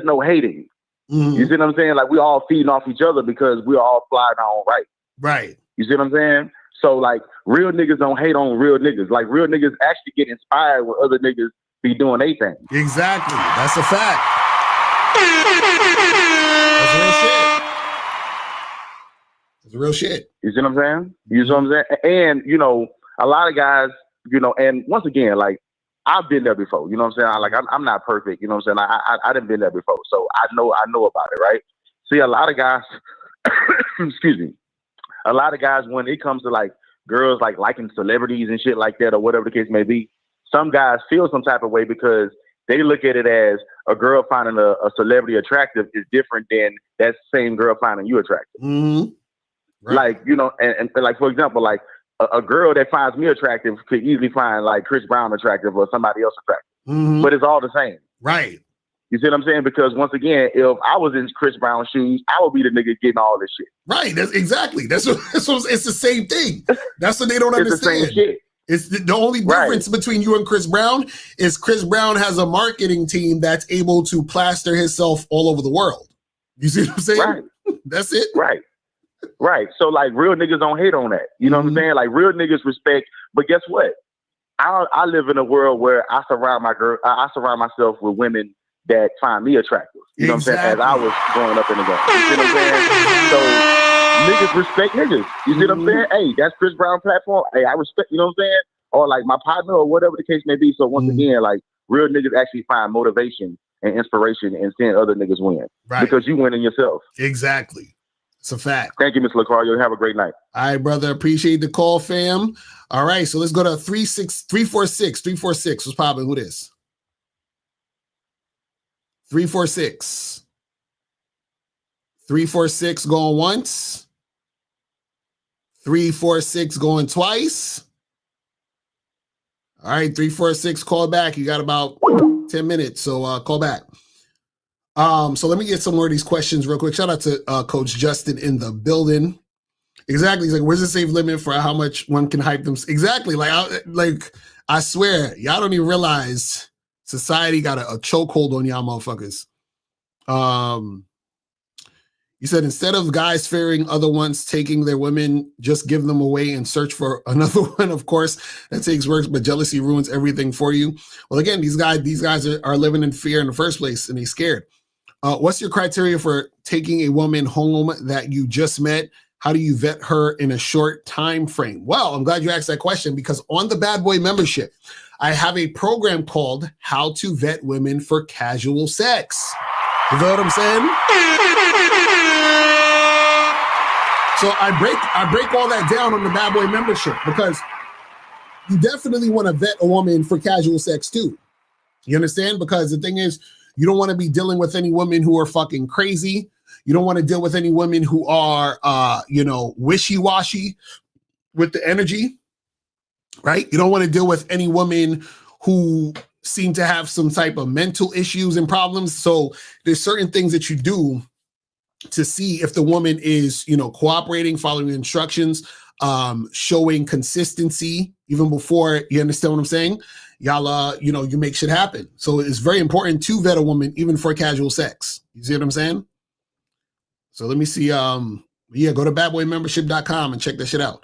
Speaker 12: no hating. You see what I'm saying? Like we all feeding off each other because we're all flying our own right.
Speaker 9: Right.
Speaker 12: You see what I'm saying? So like real niggas don't hate on real niggas. Like real niggas actually get inspired when other niggas be doing their thing.
Speaker 9: Exactly. That's a fact. That's real shit. It's real shit.
Speaker 12: You see what I'm saying? You see what I'm saying? And, you know, a lot of guys, you know, and once again, like, I've been there before. You know what I'm saying? I'm not perfect. You know what I'm saying? I done been there before. So I know about it, right? See, a lot of guys, excuse me, a lot of guys, when it comes to, like, girls, like, liking celebrities and shit like that or whatever the case may be, some guys feel some type of way because they look at it as a girl finding a celebrity attractive is different than that same girl finding you attractive.
Speaker 9: Right.
Speaker 12: Like, you know, and like, for example, like a girl that finds me attractive could easily find like Chris Brown attractive or somebody else attractive, but it's all the same.
Speaker 9: Right.
Speaker 12: You see what I'm saying? Because once again, if I was in Chris Brown's shoes, I would be the nigga getting all this shit.
Speaker 9: Right. That's exactly. That's what it's the same thing. That's what they don't understand.
Speaker 12: The same shit.
Speaker 9: It's the only difference between you and Chris Brown is Chris Brown has a marketing team that's able to plaster himself all over the world. You see what I'm saying?
Speaker 12: Right.
Speaker 9: That's it.
Speaker 12: Right. Right. So like real niggas don't hate on that. You know what I'm saying? Like real niggas respect. But guess what? I live in a world where I surround myself with women that find me attractive. You know what I'm saying? As I was growing up in the game. You see what I'm saying? So niggas respect niggas. You see what I'm saying? Hey, that's Chris Brown platform. Hey, I respect, you know what I'm saying? Or like my partner or whatever the case may be. So once again, like real niggas actually find motivation and inspiration in seeing other niggas win. Right. Because you win in yourself.
Speaker 9: Exactly. It's a fact.
Speaker 12: Thank you, Mr. Locario. Have a great night.
Speaker 9: All right, brother. Appreciate the call, fam. All right, so let's go to 346. 346. What's popping? Who this? 346. 346 going once. 346 going twice. All right, 346, call back. You got about 10 minutes, so call back. So let me get some more of these questions real quick. Shout out to Coach Justin in the building. Exactly. He's like, where's the safe limit for how much one can hype them? Exactly. Like I swear, y'all don't even realize society got a chokehold on y'all motherfuckers. You said instead of guys fearing other ones taking their women, just give them away and search for another one. Of course, that takes work, but jealousy ruins everything for you. Well, again, these guys are living in fear in the first place, and they're scared. What's your criteria for taking a woman home that you just met? How do you vet her in a short time frame? Well, I'm glad you asked that question because on the Bad Boy membership, I have a program called How to Vet Women for Casual Sex. You know what I'm saying? So I break all that down on the Bad Boy membership because you definitely want to vet a woman for casual sex too. You understand? Because the thing is, you don't want to be dealing with any women who are fucking crazy. You don't want to deal with any women who are, wishy-washy with the energy, right? You don't want to deal with any women who seem to have some type of mental issues and problems. So there's certain things that you do to see if the woman is, cooperating, following the instructions, showing consistency even before, you understand what I'm saying? Y'all, you make shit happen. So it's very important to vet a woman even for casual sex. You see what I'm saying?
Speaker 10: So let me see. Yeah, go to badboymembership.com and check that shit out.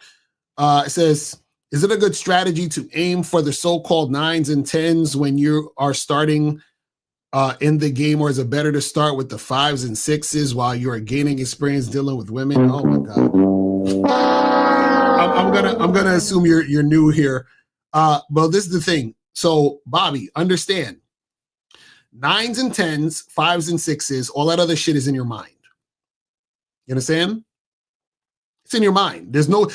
Speaker 10: It says, is it a good strategy to aim for the so-called 9s and 10s when you are starting in the game, or is it better to start with the 5s and 6s while you are gaining experience dealing with women? Oh my God. I'm gonna assume you're new here. But this is the thing. So Bobby, understand 9s and 10s, 5s and 6s, all that other shit is in your mind. You understand? It's in your mind. There's no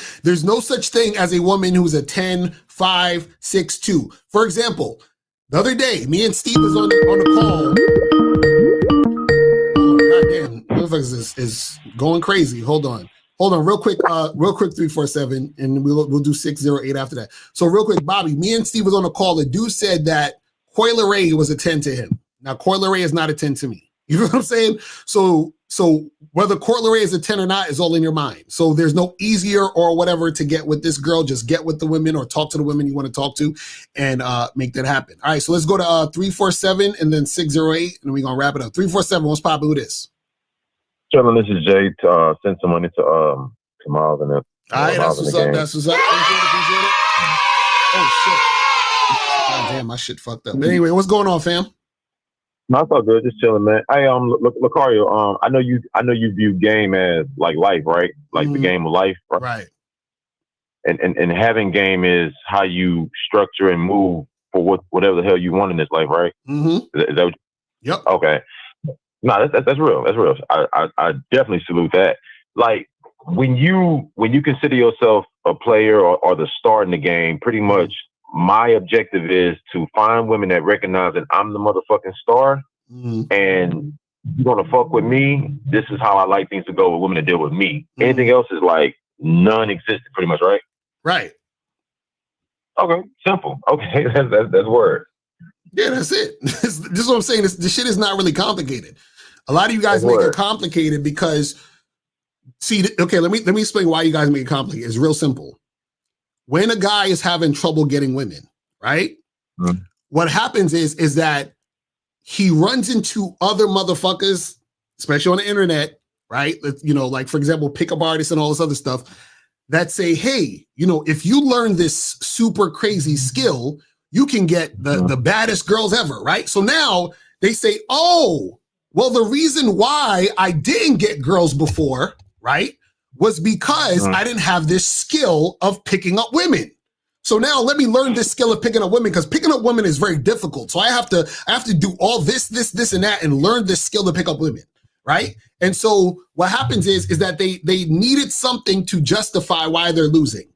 Speaker 10: such thing as a woman who's a 10, 5, 6, 2. For example, the other day, me and Steve was on the call. Oh, goddamn, motherfuckers is going crazy. Hold on, real quick, 347, and we'll do 608 after that. So real quick, Bobby, me and Steve was on a call. The dude said that Coyle Ray was a 10 to him. Now, Coyle Ray is not a 10 to me. You know what I'm saying? So whether Coyle Ray is a 10 or not is all in your mind. So there's no easier or whatever to get with this girl. Just get with the women or talk to the women you want to talk to and make that happen. All right, so let's go to 347 and then 608, and we're going to wrap it up. 347, what's poppin'? Who this?
Speaker 14: Chillin', this is Jay. Send some money to Miles and
Speaker 10: all right, that's what's up. That's what's up. Appreciate it. Oh, shit. God damn, my shit fucked up. But anyway, what's going on, fam?
Speaker 14: No, it's all good. Just chilling, man. Hey, Locario, I know you view game as like life, right? Like the game of life, right?
Speaker 10: Right.
Speaker 14: And having game is how you structure and move for whatever the hell you want in this life, right?
Speaker 10: Mm-hmm.
Speaker 14: Is that what
Speaker 10: Yep.
Speaker 14: Okay. No, that's real. That's real. I definitely salute that. Like when you consider yourself a player or the star in the game, pretty much my objective is to find women that recognize that I'm the motherfucking star, and you're gonna fuck with me. This is how I like things to go with women that deal with me. Anything else is like non-existent, pretty much, right?
Speaker 10: Right.
Speaker 14: Okay, simple. Okay, that's word.
Speaker 10: Yeah, that's it. This is what I'm saying. This shit is not really complicated. A lot of you guys make it complicated because, see, okay, let me explain why you guys make it complicated. It's real simple. When a guy is having trouble getting women, right? What happens is that he runs into other motherfuckers, especially on the internet, right? You know, like for example, pickup artists and all this other stuff that say, hey, you know, if you learn this super crazy skill, you can get the baddest girls ever, right? So now they say, oh, well, the reason why I didn't get girls before, right, was because I didn't have this skill of picking up women. So now let me learn this skill of picking up women, because picking up women is very difficult. So I have to do all this, and that, and learn this skill to pick up women, right? And so what happens is that they needed something to justify why they're losing.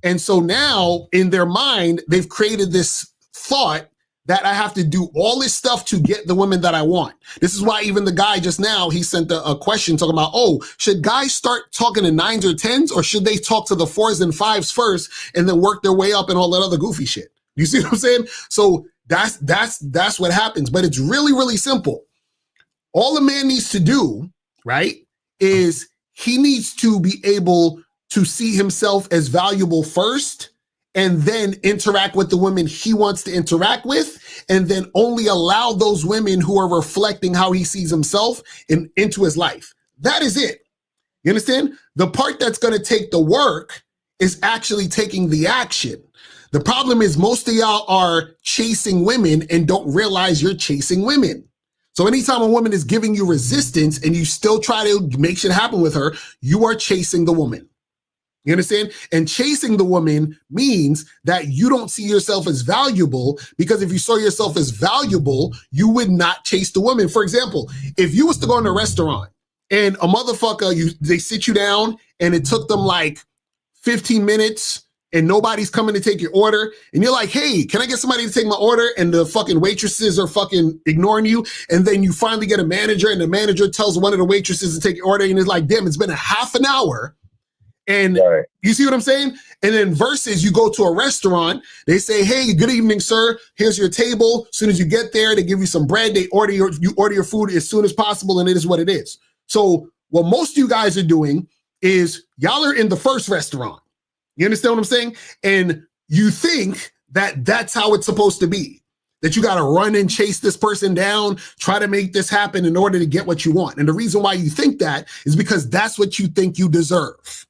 Speaker 10: And so now in their mind, they've created this thought that I have to do all this stuff to get the women that I want. This is why even the guy just now, he sent a question talking about, oh, should guys start talking to 9s or 10s, or should they talk to the 4s and 5s first and then work their way up and all that other goofy shit? You see what I'm saying? So that's what happens. But it's really, really simple. All a man needs to do, right, is he needs to be able to see himself as valuable first, and then interact with the women he wants to interact with, and then only allow those women who are reflecting how he sees himself into his life. That is it. You understand? The part that's going to take the work is actually taking the action. The problem is most of y'all are chasing women and don't realize you're chasing women. So anytime a woman is giving you resistance and you still try to make shit happen with her, you are chasing the woman. You understand? And chasing the woman means that you don't see yourself as valuable, because if you saw yourself as valuable, you would not chase the woman. For example, if you was to go in a restaurant and a motherfucker, they sit you down and it took them like 15 minutes and nobody's coming to take your order, and you're like, hey, can I get somebody to take my order? And the fucking waitresses are fucking ignoring you. And then you finally get a manager, and the manager tells one of the waitresses to take your order, and it's like, damn, it's been a half an hour. And you see what I'm saying? And then versus you go to a restaurant, they say, hey, good evening, sir. Here's your table. As soon as you get there, they give you some bread. You order your food as soon as possible, and it is what it is. So what most of you guys are doing is y'all are in the first restaurant. You understand what I'm saying? And you think that that's how it's supposed to be.
Speaker 9: that you got to run and chase this person down, try to make this happen in order to get what you want. And the reason why you think that is because that's what you think you deserve.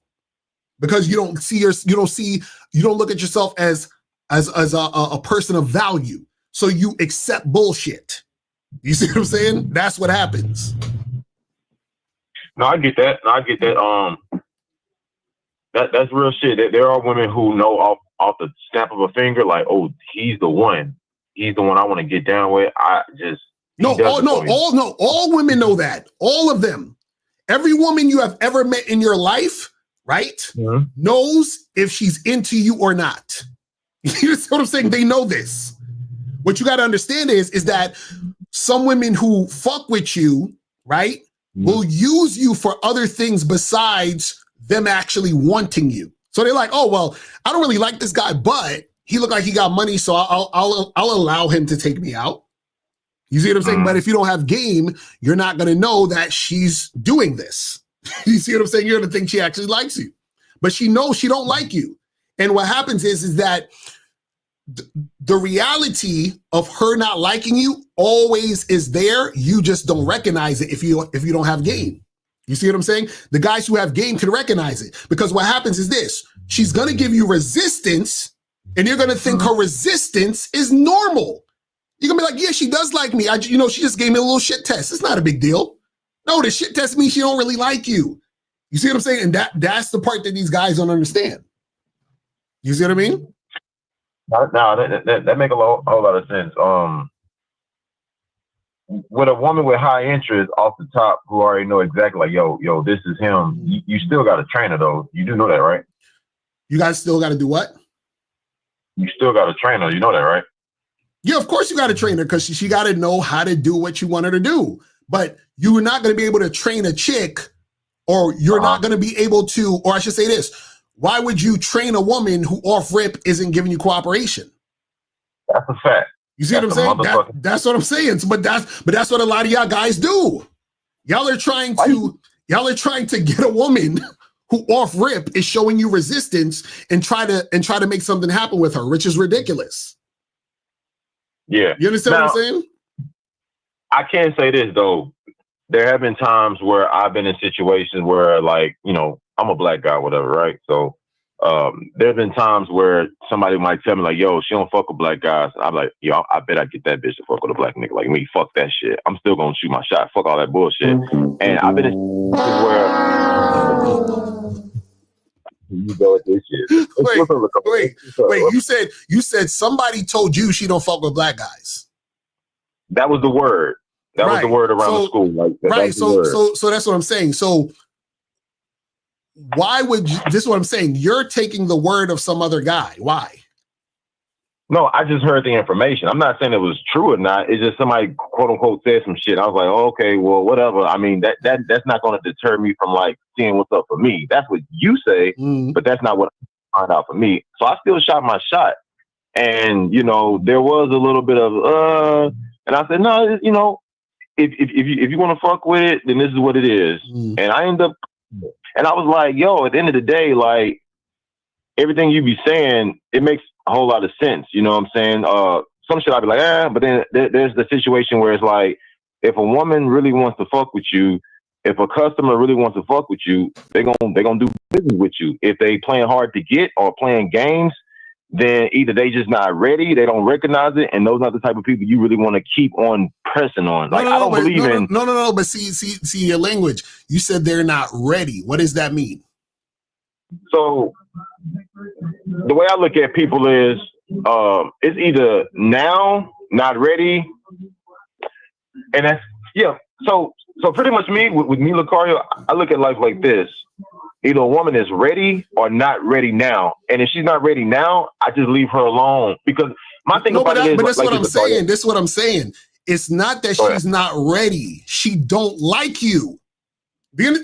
Speaker 9: Because you don't look at yourself as a person of value. So you accept bullshit. You see what I'm saying? That's what happens.
Speaker 14: No, I get that. That's real shit. There are women who know off the snap of a finger, like, oh, he's the one. He's the one I want to get down with.
Speaker 9: All women know that. All of them. Every woman you have ever met in your life, right, knows if she's into you or not. You see what I'm saying? They know this. What you got to understand is that some women who fuck with you, right, will use you for other things besides them actually wanting you. So they're like, oh, well, I don't really like this guy, but he looked like he got money, so I'll allow him to take me out. You see what I'm saying? But if you don't have game, you're not going to know that she's doing this. You see what I'm saying? You're going to think she actually likes you. But she knows she don't like you. And what happens is that the reality of her not liking you always is there. You just don't recognize it if you don't have game. You see what I'm saying? The guys who have game can recognize it, because what happens is this: she's going to give you resistance, and you're going to think her resistance is normal. You're going to be like, yeah, she does like me. She just gave me a little shit test. It's not a big deal. No, the shit test means she don't really like you. You see what I'm saying? And that's the part that these guys don't understand. You see what I mean?
Speaker 14: No, that make a whole lot of sense. With a woman with high interest off the top who already know exactly, like, yo, this is him, you still got to train her, though. You do know that, right?
Speaker 9: You guys still got to do what?
Speaker 14: You still got to train her. You know that, right?
Speaker 9: Yeah, of course you got to train her, because she got to know how to do what you want her to do. But you're not going to be able to train a chick, or you're not going to be able to, or I should say this: why would you train a woman who off rip isn't giving you cooperation?
Speaker 14: That's a fact.
Speaker 9: You see what I'm saying? That's what I'm saying. But that's what a lot of y'all guys do. Y'all are trying to get a woman who off rip is showing you resistance and try to make something happen with her, which is ridiculous.
Speaker 14: Yeah.
Speaker 9: You understand what I'm saying?
Speaker 14: I can say this, though. There have been times where I've been in situations where, like, I'm a black guy, whatever, right? So there have been times where somebody might tell me, like, yo, she don't fuck with black guys. I'm like, yo, I bet I get that bitch to fuck with a black nigga like me. Fuck that shit. I'm still going to shoot my shot. Fuck all that bullshit. And I've been in situations where... You go with this shit.
Speaker 9: Wait. You said somebody told you she don't fuck with black guys.
Speaker 14: That was the word. That was the word around the school. Like,
Speaker 9: right. So that's what I'm saying. So why would you? This is what I'm saying. You're taking the word of some other guy. Why?
Speaker 14: No, I just heard the information. I'm not saying it was true or not. It's just somebody, quote unquote, said some shit. I was like, oh, okay, well, whatever. I mean, that's not going to deter me from, like, seeing what's up for me. That's what you say, but that's not what I find out for me. So I still shot my shot, and there was a little bit of and I said, no, if you want to fuck with it, then this is what it is. And I end up, and I was like, yo, at the end of the day, like, everything you be saying, it makes a whole lot of sense. You know what I'm saying? Some shit I'd be like, but then there's the situation where it's like, if a woman really wants to fuck with you, if a customer really wants to fuck with you, they're gonna do business with you. If they playing hard to get or playing games, then either they just not ready, they don't recognize it, and those are the type of people you really want to keep on pressing on. Like, I don't believe in...
Speaker 9: No, but see your language. You said they're not ready. What does that mean?
Speaker 14: So the way I look at people is, it's either now, not ready, and that's, yeah. So pretty much me, with me, Locario, I look at life like this. Either a woman is ready or not ready now. And if she's not ready now, I just leave her alone. Because my thing about it is...
Speaker 9: But that's what I'm saying. This is what I'm saying. It's not that she's not ready. She don't like you.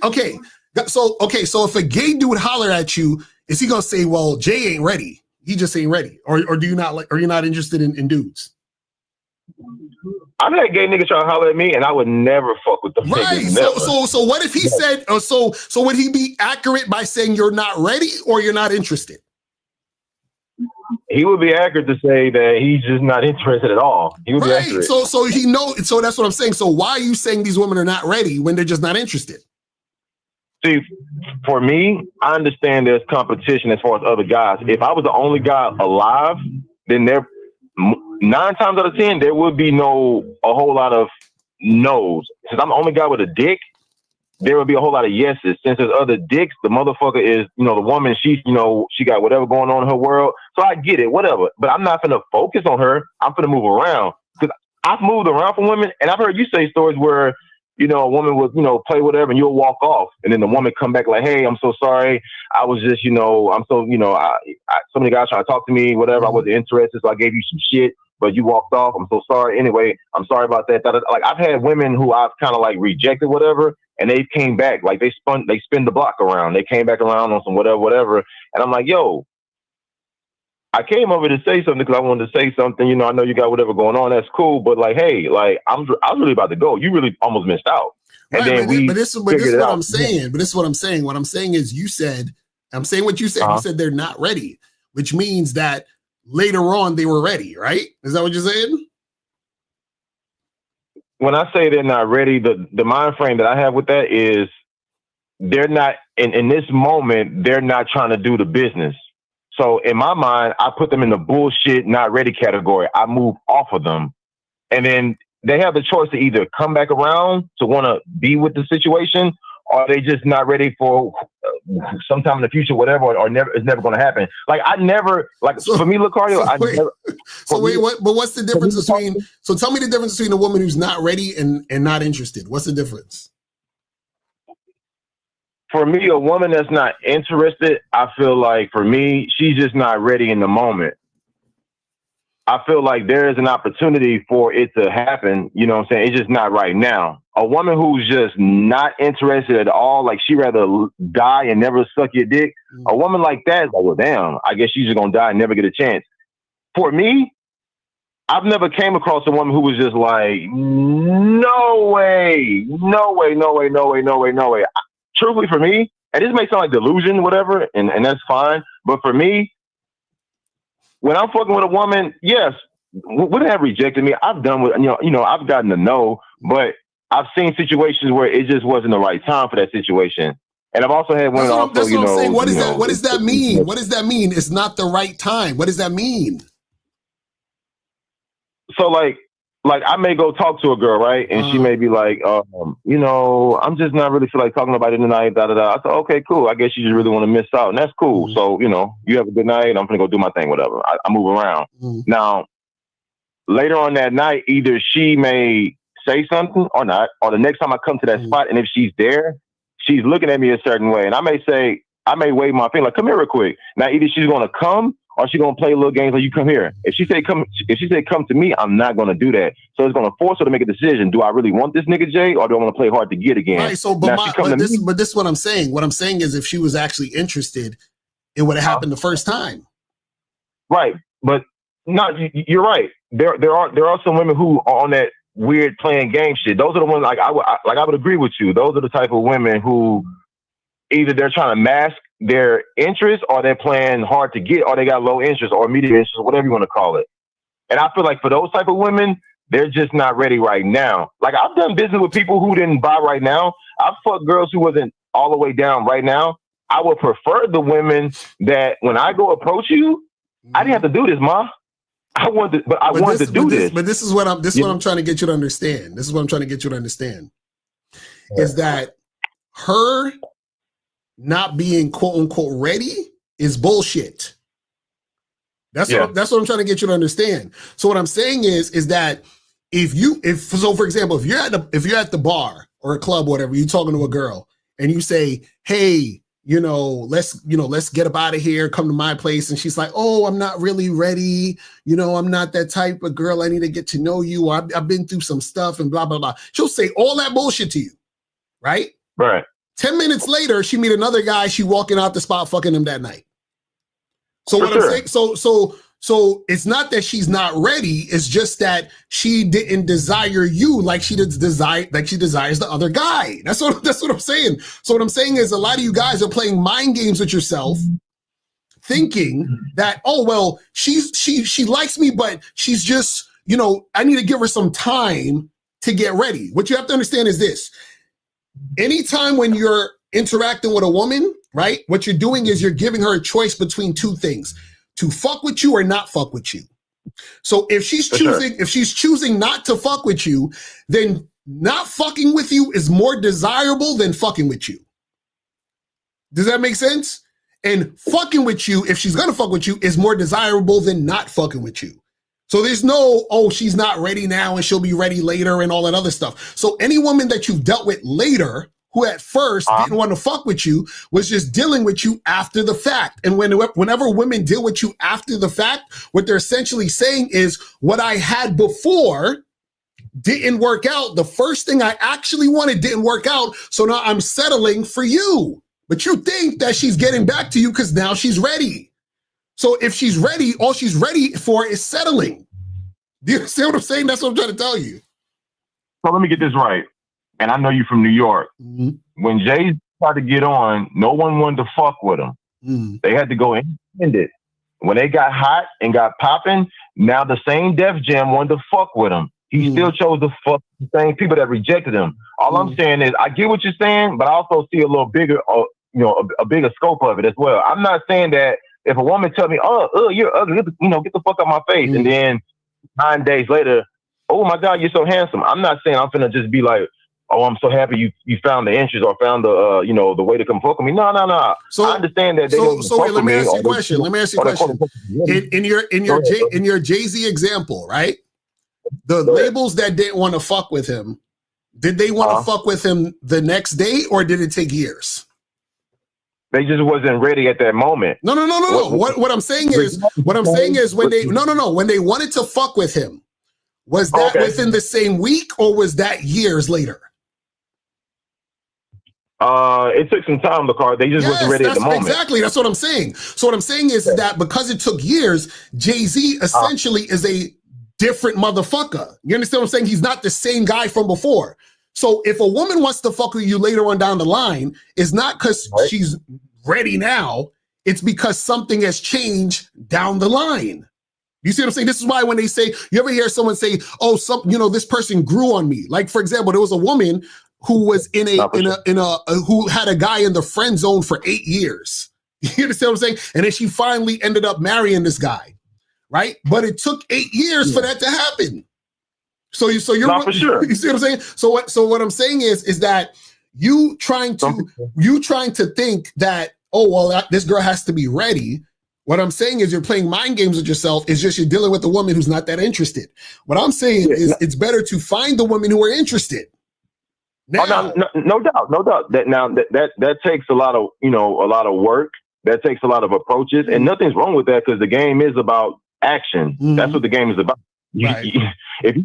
Speaker 9: Okay. So if a gay dude holler at you, is he going to say, well, Jay ain't ready? He just ain't ready. Or do you not like, or you're not interested in dudes?
Speaker 14: I've had gay niggas try to holler at me, and I would never fuck with them.
Speaker 9: Right. So what if he said? So would he be accurate by saying you're not ready or you're not interested?
Speaker 14: he would be accurate to say that he's just not interested at all. He would be accurate.
Speaker 10: So he know. So that's what I'm saying. So why are you saying these women are not ready when they're just not interested?
Speaker 14: See, for me, I understand there's competition as far as other guys. If I was the only guy alive, then 9 times out of 10 there would be a whole lot of no's. Since I'm the only guy with a dick, there would be a whole lot of yeses. Since there's other dicks, the motherfucker is, the woman, she got whatever going on in her world. So I get it, whatever. But I'm not gonna focus on her. I'm gonna move around. Because I've moved around for women, and I've heard you say stories where, a woman would, play whatever, and you'll walk off, and then the woman come back like, hey, I'm so sorry. I was just, I'm so, so many guys trying to talk to me, whatever. I wasn't interested, so I gave you some shit, but you walked off. I'm so sorry. Anyway, I'm sorry about that. Like, I've had women who I've kind of like rejected, whatever, and they came back. Like, they spin the block around. They came back around on some whatever. And I'm like, yo, I came over to say something because I wanted to say something. I know you got whatever going on. That's cool. But like, hey, like I was really about to go. You really almost missed out. And
Speaker 10: right,
Speaker 14: then
Speaker 10: but this is what I'm saying. But this is what I'm saying. What I'm saying is I'm saying what you said. You said they're not ready, which means that later on they were ready, right? Is that what you're saying?
Speaker 14: When I say they're not ready, the mind frame that I have with that is they're not in this moment, they're not trying to do the business. So in my mind, I put them in the bullshit, not ready category. I move off of them. And then they have the choice to either come back around to want to be with the situation, or they just not ready for sometime in the future, whatever, or never, it's never going to happen. Like, I never, like, for me, Locario,
Speaker 10: what's the difference between, so tell me the difference between a woman who's not ready and not interested. What's the difference?
Speaker 14: For me, a woman that's not interested, I feel like for me, she's just not ready in the moment. I feel like there is an opportunity for it to happen. You know what I'm saying? It's just not right now. A woman who's just not interested at all, like she rather die and never suck your dick. A woman like that is like, well, damn, I guess she's just going to die and never get a chance. For me, I've never came across a woman who was just like, no way. Truthfully, for me, and this may sound like delusion, whatever, and that's fine. But for me, when I'm fucking with a woman, yes, would have rejected me. I've done with, I've gotten to know, but I've seen situations where it just wasn't the right time for that situation. And I've also had women also,
Speaker 10: that's what I'm saying. What does that mean? What does that mean? It's not the right time. What does that mean?
Speaker 14: So like I may go talk to a girl, right? And she may be like, I'm just not really feel like talking about it tonight, I said, okay, cool. I guess you just really want to miss out. And that's cool. So, you have a good night. I'm going to go do my thing, whatever. I move around. Now, later on that night, either she may say something or not, or the next time I come to that spot, and if she's there, she's looking at me a certain way. And I may wave my finger, like, come here real quick. Now, either she's going to come, or she gonna play little games like, you come here. If she say come to me, I'm not gonna do that. So it's gonna force her to make a decision. Do I really want this nigga Jay, or do I want to play hard to get again?
Speaker 10: Right. So, but this is what I'm saying. What I'm saying is, if she was actually interested, it would have happened the first time.
Speaker 14: Right. But you're right. There are some women who are on that weird playing game shit. Those are the ones I would agree with you. Those are the type of women who either they're trying to mask their interest, or they're playing hard to get, or they got low interest or medium interest, or whatever you want to call it. And I feel like for those type of women, they're just not ready right now. Like, I've done business with people who didn't buy right now. I've fucked girls who wasn't all the way down right now. I would prefer the women that when I go approach you, I didn't have to do this, ma. I wanted to do this.
Speaker 10: But this is what I'm trying to get you to understand. This is what I'm trying to get you to understand. Is that her not being quote unquote ready is bullshit. That's what I'm trying to get you to understand. So what I'm saying is that for example, if you're at the bar or a club, or whatever, you're talking to a girl and you say, hey, let's get up out of here, come to my place. And she's like, oh, I'm not really ready. I'm not that type of girl. I need to get to know you. I've been through some stuff and blah, blah, blah. She'll say all that bullshit to you. Right?
Speaker 14: Right.
Speaker 10: 10 minutes later, she meet another guy. She walking out the spot, fucking him that night. So
Speaker 14: For
Speaker 10: what
Speaker 14: sure.
Speaker 10: I'm saying, so it's not that she's not ready. It's just that she didn't desire you like she desires the other guy. That's what I'm saying. So what I'm saying is, a lot of you guys are playing mind games with yourself, thinking that, oh, well, she likes me, but she's just, I need to give her some time to get ready. What you have to understand is this. Anytime when you're interacting with a woman, right, what you're doing is you're giving her a choice between two things, to fuck with you or not fuck with you. So if she's choosing not to fuck with you, then not fucking with you is more desirable than fucking with you. Does that make sense? And fucking with you, if she's gonna fuck with you, is more desirable than not fucking with you. So there's no, oh, she's not ready now and she'll be ready later and all that other stuff. So any woman that you've dealt with later, who at first didn't want to fuck with you, was just dealing with you after the fact. And whenever women deal with you after the fact, what they're essentially saying is, what I had before didn't work out. The first thing I actually wanted didn't work out, so now I'm settling for you. But you think that she's getting back to you because now she's ready. So if she's ready, all she's ready for is settling. Do you see what I'm saying? That's what I'm trying to tell you.
Speaker 14: So let me get this right. And I know you from New York.
Speaker 10: Mm-hmm.
Speaker 14: When Jay tried to get on, no one wanted to fuck with him.
Speaker 10: Mm-hmm.
Speaker 14: They had to go independent. When they got hot and got popping, now the same Def Jam wanted to fuck with him. He still chose to fuck the same people that rejected him. All I'm saying is, I get what you're saying, but I also see a little bigger, a bigger scope of it as well. I'm not saying that if a woman tell me, oh, you're ugly, get the fuck out my face, and then 9 days later, oh my God, you're so handsome. I'm not saying I'm finna just be like, oh, I'm so happy you found the interest or found the the way to come fuck with me. No. So I understand that.
Speaker 10: Let me ask you a question. In your Jay-Z example, right? The labels that didn't want to fuck with him, did they want to fuck with him the next day, or did it take years?
Speaker 14: They just wasn't ready at that moment.
Speaker 10: No. What I'm saying is when they wanted to fuck with him, was that within the same week or was that years later?
Speaker 14: It took some time, Locario. They just wasn't ready at the moment.
Speaker 10: Exactly. That's what I'm saying. So what I'm saying is that because it took years, Jay-Z essentially is a different motherfucker. You understand what I'm saying? He's not the same guy from before. So if a woman wants to fuck with you later on down the line, it's not because she's ready now. It's because something has changed down the line. You see what I'm saying? This is why when they say, you ever hear someone say, oh, this person grew on me. Like, for example, there was a woman who was who had a guy in the friend zone for 8 years. You understand what I'm saying? And then she finally ended up marrying this guy, right? But it took 8 years for that to happen. So you're
Speaker 14: not for sure.
Speaker 10: You see what I'm saying? So what I'm saying is that you trying to think that, oh, well, this girl has to be ready. What I'm saying is you're playing mind games with yourself. It's just you're dealing with a woman who's not that interested. What I'm saying is it's better to find the women who are interested. Now,
Speaker 14: no doubt. That takes a lot of work. That takes a lot of approaches, and nothing's wrong with that because the game is about action. Mm-hmm. That's what the game is about. Right. If you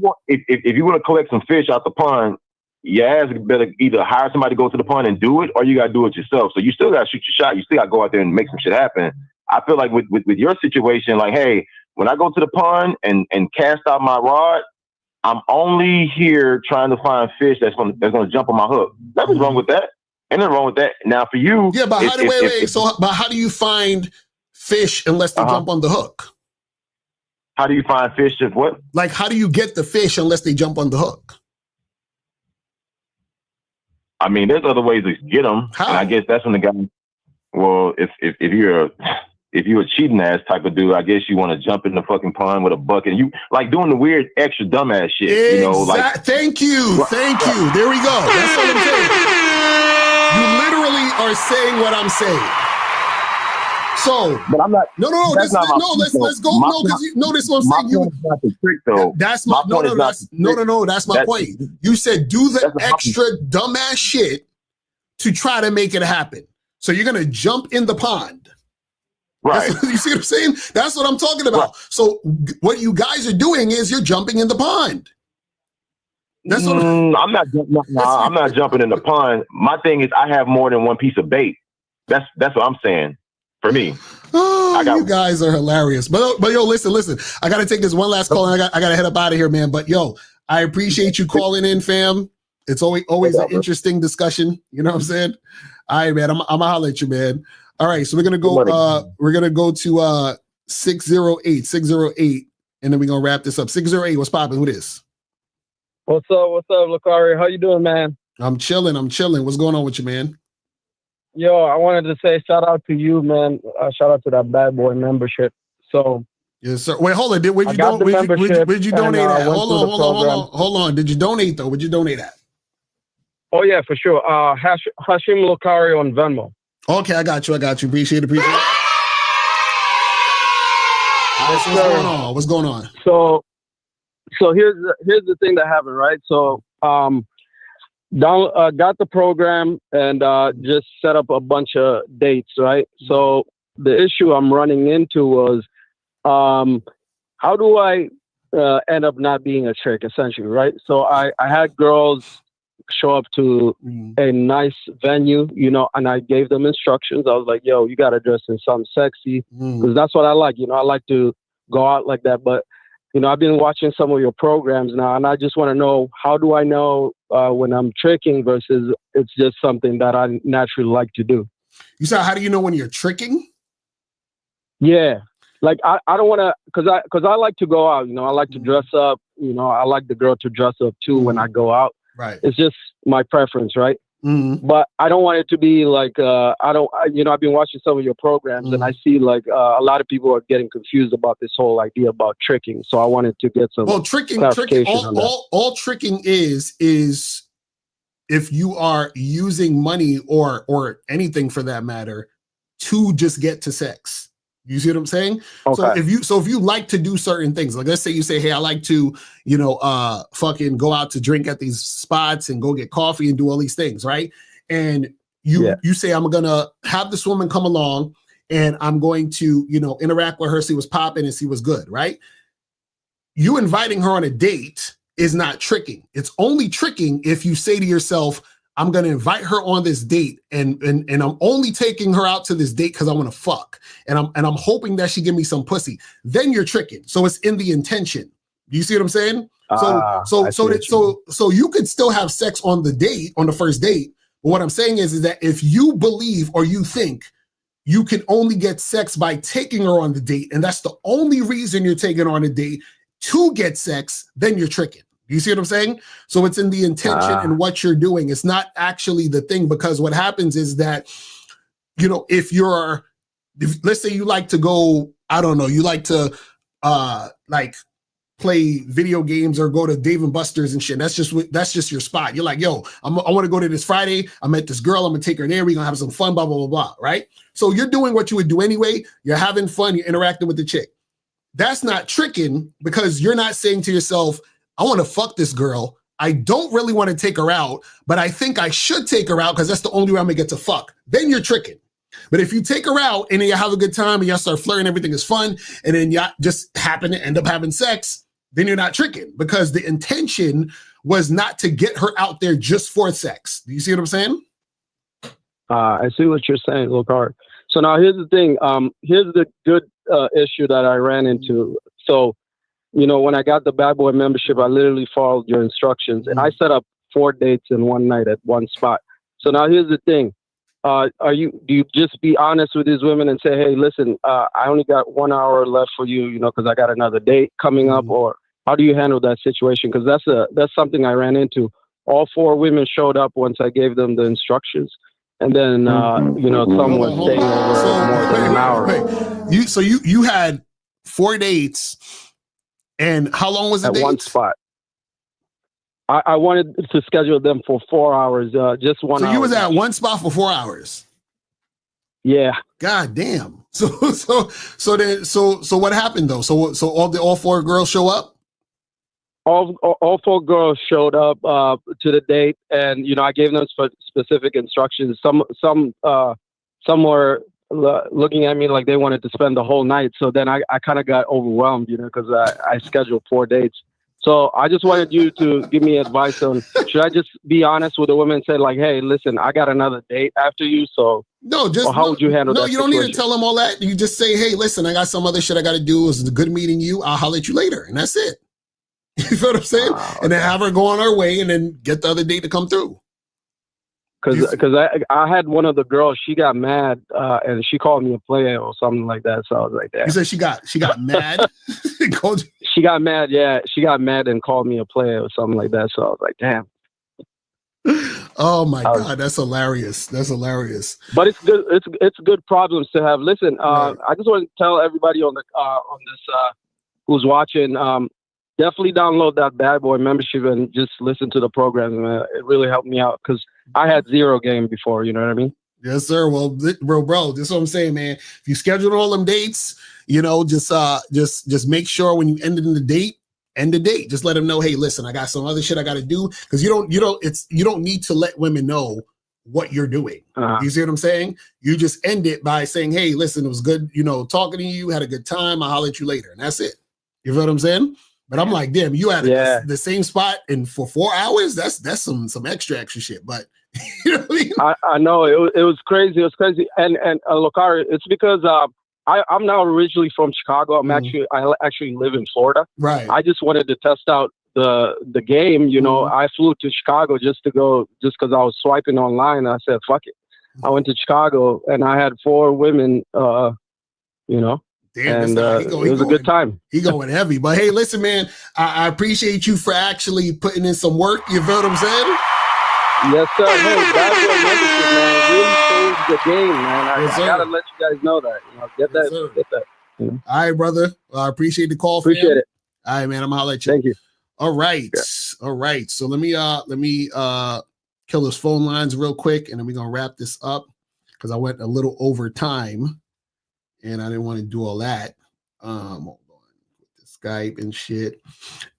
Speaker 14: want to collect some fish out the pond, your ass better either hire somebody to go to the pond and do it, or you got to do it yourself. So you still got to shoot your shot. You still got to go out there and make some shit happen. I feel like with your situation, like, hey, when I go to the pond and cast out my rod, I'm only here trying to find fish that's gonna jump on my hook. Nothing's wrong with that. Ain't nothing wrong with that. Now for you,
Speaker 10: but how do you find fish unless they jump on the hook?
Speaker 14: How do you find fish if what?
Speaker 10: Like, how do you get the fish unless they jump on the hook?
Speaker 14: I mean, there's other ways to get them. How? And I guess that's when the guy. Well, if you're a cheating ass type of dude, I guess you want to jump in the fucking pond with a bucket. You like doing the weird extra dumbass shit.
Speaker 10: Thank you. There we go. That's what I'm saying. You literally are saying what I'm saying. So,
Speaker 14: but I'm not.
Speaker 10: No. Let's go. No, because you notice what I'm saying.
Speaker 14: Not the trick, though.
Speaker 10: That's my no. That's my point. You said do the extra dumbass shit to try to make it happen. So you're gonna jump in the pond.
Speaker 14: Right.
Speaker 10: You see what I'm saying? That's what I'm talking about. Right. So what you guys are doing is you're jumping in the pond. That's what
Speaker 14: I'm not jumping in the pond. My thing is I have more than one piece of bait. That's what I'm saying. For me.
Speaker 10: Oh, you guys are hilarious. But yo, listen. I gotta take this one last call and I gotta head up out of here, man. But yo, I appreciate you calling in, fam. It's always an interesting discussion. You know what I'm saying? All right, man. I'm gonna holler at you, man. All right, so we're gonna go. We're gonna go to 608, and then we're gonna wrap this up. 608, what's poppin'? Who this?
Speaker 15: What's up, Locario? How you doing, man?
Speaker 10: I'm chilling. What's going on with you, man?
Speaker 15: Yo, I wanted to say shout out to you, man. Shout out to that bad boy membership. So
Speaker 10: yes, sir. Wait, hold on. Where'd you donate at? Hold on. Did you donate though? Where'd you donate at?
Speaker 15: Oh yeah, for sure. Hashim Locario on Venmo.
Speaker 10: Okay, I got you. Appreciate it. What's going on?
Speaker 15: So here's the thing that happened, right? So got the program and just set up a bunch of dates, right? So the issue I'm running into was how do I end up not being a trick, essentially, right? So I had girls show up to a nice venue, you know, and I gave them instructions. I was like, yo, you got to dress in something sexy because that's what I like. You know, I like to go out like that. But, you know, I've been watching some of your programs now, and I just want to know, how do I know when I'm tricking versus it's just something that I naturally like to do?
Speaker 10: You said, how do you know when you're tricking?
Speaker 15: Yeah. Like, I don't want to, because I like to go out, you know, I like to dress up, you know, I like the girl to dress up too when I go out.
Speaker 10: Right.
Speaker 15: It's just my preference, right? But I don't want it to be like, you know, I've been watching some of your programs and I see like a lot of people are getting confused about this whole idea about tricking. So I wanted to get some clarification on that.
Speaker 10: All tricking is if you are using money or anything for that matter to just get to sex. You see what I'm saying? Okay. So if you like to do certain things, like let's say you say, hey, I like to, you know, fucking go out to drink at these spots and go get coffee and do all these things, right? And you say, I'm gonna have this woman come along and I'm going to, you know, interact with her, see what's popping and see what's good, right? You inviting her on a date is not tricking. It's only tricking if you say to yourself, I'm going to invite her on this date and I'm only taking her out to this date because I want to fuck. And I'm hoping that she give me some pussy. Then you're tricking. So it's in the intention. Do you see what I'm saying? So you could still have sex on the date, on the first date. But what I'm saying is that if you believe or you think you can only get sex by taking her on the date, and that's the only reason you're taking her on a date to get sex, then you're tricking. You see what I'm saying? So it's in the intention and what you're doing. It's not actually the thing, because what happens is that, you know, if let's say you like to go, I don't know, you like to like play video games or go to Dave and Buster's and shit. That's just your spot. You're like, yo, I want to go to this Friday. I met this girl. I'm gonna take her there. We're gonna have some fun, blah, blah, blah, blah, right? So you're doing what you would do anyway. You're having fun. You're interacting with the chick. That's not tricking, because you're not saying to yourself, I want to fuck this girl. I don't really want to take her out, but I think I should take her out because that's the only way I'm gonna get to fuck. Then you're tricking. But if you take her out and then you have a good time and you start flirting, everything is fun, and then you just happen to end up having sex, then you're not tricking, because the intention was not to get her out there just for sex. Do you see what I'm saying?
Speaker 15: I see what you're saying, Locario. So now here's the thing. Here's the good issue that I ran into. So, you know, when I got the Bad Boy membership, I literally followed your instructions and I set up 4 dates in one night at one spot. So now here's the thing. Do you just be honest with these women and say, hey, listen, I only got 1 hour left for you, you know, because I got another date coming up? Or how do you handle that situation? Because that's something I ran into. All 4 women showed up once I gave them the instructions. And then, you know, some was staying over more than an hour.
Speaker 10: So you had 4 dates. And how long was the date?
Speaker 15: At one spot. I wanted to schedule them for 4 hours, just 1 hour.
Speaker 10: So you was at one spot for 4 hours?
Speaker 15: Yeah.
Speaker 10: God damn. So what happened though? So all 4 girls show up?
Speaker 15: All 4 girls showed up to the date, and you know, I gave them specific instructions. Some were looking at me like they wanted to spend the whole night. So then I kind of got overwhelmed, you know, because I scheduled 4 dates. So I just wanted you to give me advice on, should I just be honest with the women and say like, hey, listen, I got another date after you. So how would you handle that?
Speaker 10: No, you don't need to tell them all that. You just say, hey, listen, I got some other shit I got to do. It was good meeting you. I'll holler at you later. And that's it. You feel what I'm saying? Okay. And then have her go on her way and then get the other date to come through.
Speaker 15: Because I had one of the girls, she got mad and she called me a player or something like that. So I was like, damn.
Speaker 10: You said she got mad?
Speaker 15: She got mad, yeah. She got mad and called me a player or something like that. So I was like, damn.
Speaker 10: Oh my God, that's hilarious. That's hilarious.
Speaker 15: But it's good. It's good problems to have. Listen, I just want to tell everybody on this who's watching, definitely download that Bad Boy membership and just listen to the program. It really helped me out because I had zero game before. You know what I mean?
Speaker 10: Yes, sir. Well, bro, this is what I'm saying, man. If you schedule all them dates, just make sure when you end the date, just let them know, hey, listen, I got some other shit I got to do, because you don't need to let women know what you're doing. You see what I'm saying? You just end it by saying, hey, listen, it was good, talking to you, had a good time. I'll holler at you later, and that's it. You feel what I'm saying? But I'm like, damn, you at the same spot and for 4 hours, that's some extra shit. But you know what I mean?
Speaker 15: I know it was crazy. It was crazy. And Locario, it's because I'm now originally from Chicago. I actually live in Florida.
Speaker 10: Right.
Speaker 15: I just wanted to test out the game. I flew to Chicago just because I was swiping online. I said, fuck it. I went to Chicago and I had 4 women.
Speaker 10: Damn,
Speaker 15: and it was a good time.
Speaker 10: He going heavy. But hey, listen, man, I appreciate you for actually putting in some work. You feel what I'm saying?
Speaker 15: Yes, sir. Hey, Bad Boy membership, man, really changed the game, man. I gotta let you guys know that. Get that.
Speaker 10: All right, brother. Well, I appreciate the call.
Speaker 15: Appreciate it.
Speaker 10: All right, man. I'm gonna let you.
Speaker 15: Thank you.
Speaker 10: All right. Yeah. All right. So let me kill those phone lines real quick, and then we're gonna wrap this up because I went a little over time and I didn't want to do all that. Hold on with the Skype and shit.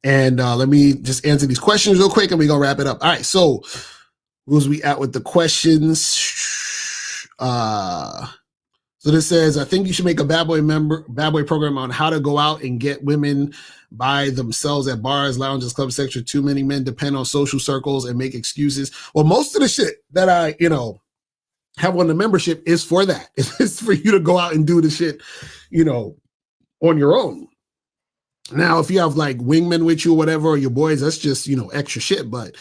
Speaker 10: And let me just answer these questions real quick and we're gonna wrap it up. All right, so where's we at with the questions? So this says, I think you should make a Bad Boy program on how to go out and get women by themselves at bars, lounges, clubs, etc. Too many men depend on social circles and make excuses. Well, most of the shit that I, have on the membership is for that. It's for you to go out and do the shit, on your own. Now, if you have like wingmen with you or whatever, or your boys, that's just, extra shit. But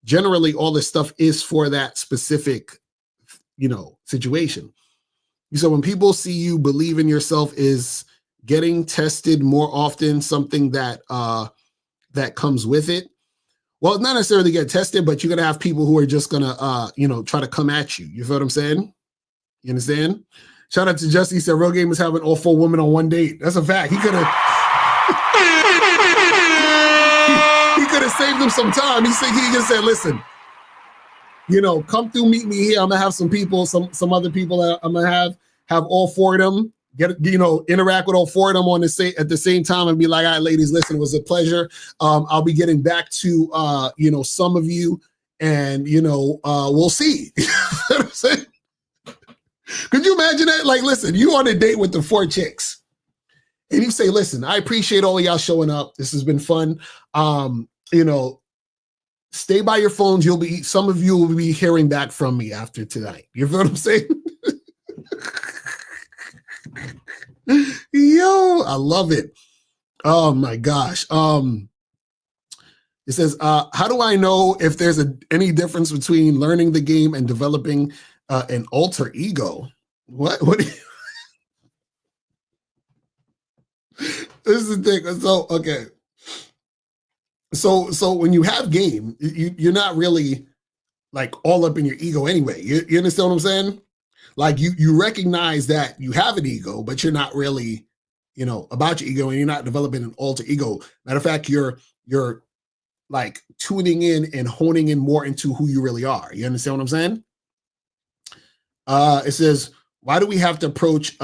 Speaker 10: generally all this stuff is for that specific, situation. So when people see you believe in yourself, is getting tested more often something that that comes with it? Well, not necessarily get tested, but you're gonna have people who are just gonna try to come at you. You feel what I'm saying? You understand? Shout out to Justin. He said Real Game is having all 4 women on one date. That's a fact. He could have he could have saved them some time. He just said, listen, come through, meet me here. I'm gonna have some people, some other people that I'm gonna have all 4 of them interact with all 4 of them at the same time and be like, all right, ladies, listen, it was a pleasure. I'll be getting back to some of you, and we'll see. You know what I'm saying? Could you imagine that? Like, listen, you on a date with the 4 chicks, and you say, listen, I appreciate all of y'all showing up. This has been fun. Stay by your phones. Some of you will be hearing back from me after tonight. You feel what I'm saying? Yo, I love it. Oh my gosh. It says, how do I know if there's any difference between learning the game and developing an alter ego? What do you... This is the thing. So, okay. So when you have game, you're not really like all up in your ego anyway. You understand what I'm saying? Like you recognize that you have an ego, but you're not really, about your ego, and you're not developing an alter ego. Matter of fact, you're like tuning in and honing in more into who you really are. You understand what I'm saying? It says, why do we have to approach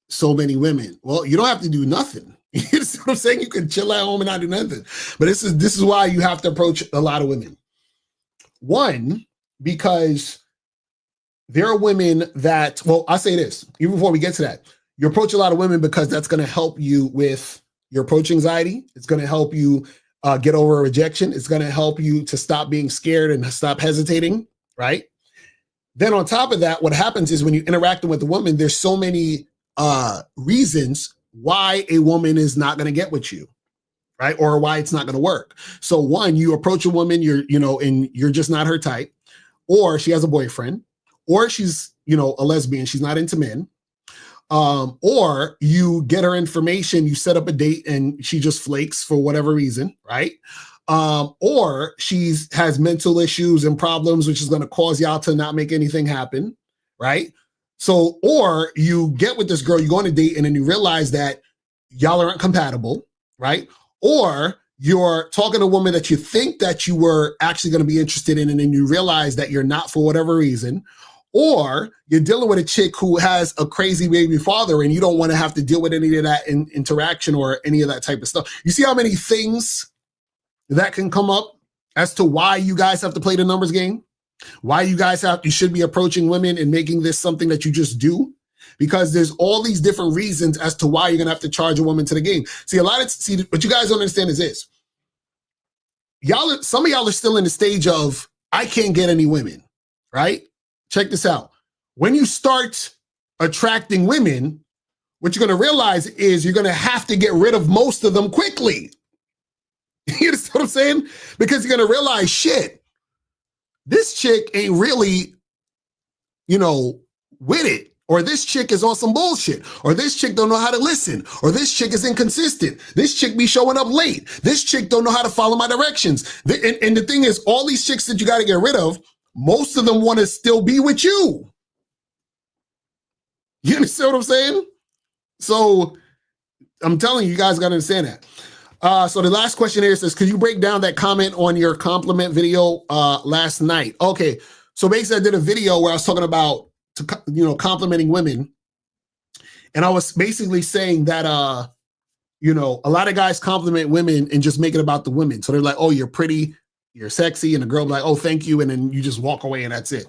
Speaker 10: so many women? Well, you don't have to do nothing. You know what I'm saying? You can chill at home and not do nothing. But this is why you have to approach a lot of women. One, because there are women that, well, I'll say this, even before we get to that, you approach a lot of women because that's going to help you with your approach anxiety. It's going to help you get over a rejection. It's going to help you to stop being scared and stop hesitating, right? Then on top of that, what happens is when you interact with a woman, there's so many reasons why a woman is not going to get with you, right? Or why it's not going to work. So one, you approach a woman, and you're just not her type.
Speaker 9: or she has a boyfriend, or she's, a lesbian, she's not into men. Or you get her information, you set up a date and she just flakes for whatever reason, right? Or has mental issues and problems, which is going to cause y'all to not make anything happen, right? So, or you get with this girl, you go on a date and then you realize that y'all aren't compatible, right? Or you're talking to a woman that you think that you were actually going to be interested in, and then you realize that you're not for whatever reason. Or you're dealing with a chick who has a crazy baby father and you don't want to have to deal with any of that interaction or any of that type of stuff. You see how many things that can come up as to why you guys have to play the numbers game? Why you should be approaching women and making this something that you just do? Because there's all these different reasons as to why you're going to have to charge a woman to the game. See, what you guys don't understand is this. Some of y'all are still in the stage of, I can't get any women, right? Check this out. When you start attracting women, what you're going to realize is you're going to have to get rid of most of them quickly. You understand what I'm saying? Because you're going to realize, shit, this chick ain't really, with it. Or this chick is on some bullshit. Or this chick don't know how to listen. Or this chick is inconsistent. This chick be showing up late. This chick don't know how to follow my directions. And the thing is, all these chicks that you got to get rid of, most of them want to still be with you. You understand what I'm saying? So I'm telling you, you guys got to understand that. So the last question here says, could you break down that comment on your compliment video last night? Okay. So basically I did a video where I was talking about, complimenting women. And I was basically saying that, a lot of guys compliment women and just make it about the women. So they're like, oh, you're pretty, you're sexy, and the girl be like, oh, thank you, and then you just walk away and that's it.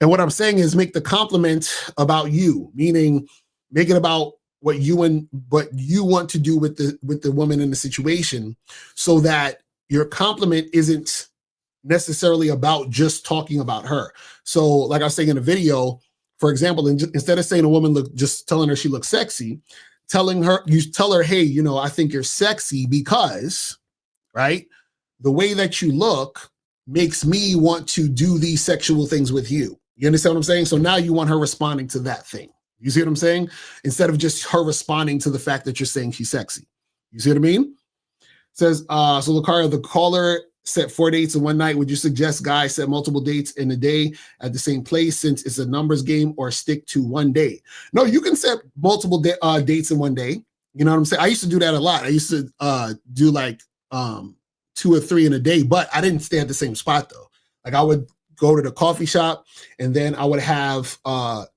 Speaker 9: And what I'm saying is make the compliment about you, meaning make it about what you want to do with the woman in the situation, so that your compliment isn't necessarily about just talking about her. So like I was saying in the video, for example, instead of saying a woman just telling her she looks sexy, you tell her, hey, I think you're sexy because, right? The way that you look makes me want to do these sexual things with you. You understand what I'm saying? So now you want her responding to that thing. You see what I'm saying? Instead of just her responding to the fact that you're saying she's sexy. You see what I mean? It says, so Locario, the caller set 4 dates in one night. Would you suggest guys set multiple dates in a day at the same place since it's a numbers game, or stick to one day? No, you can set multiple dates in one day. You know what I'm saying? I used to do that a lot. I used to do like 2 or 3 in a day, but I didn't stay at the same spot though. Like I would go to the coffee shop and then I would have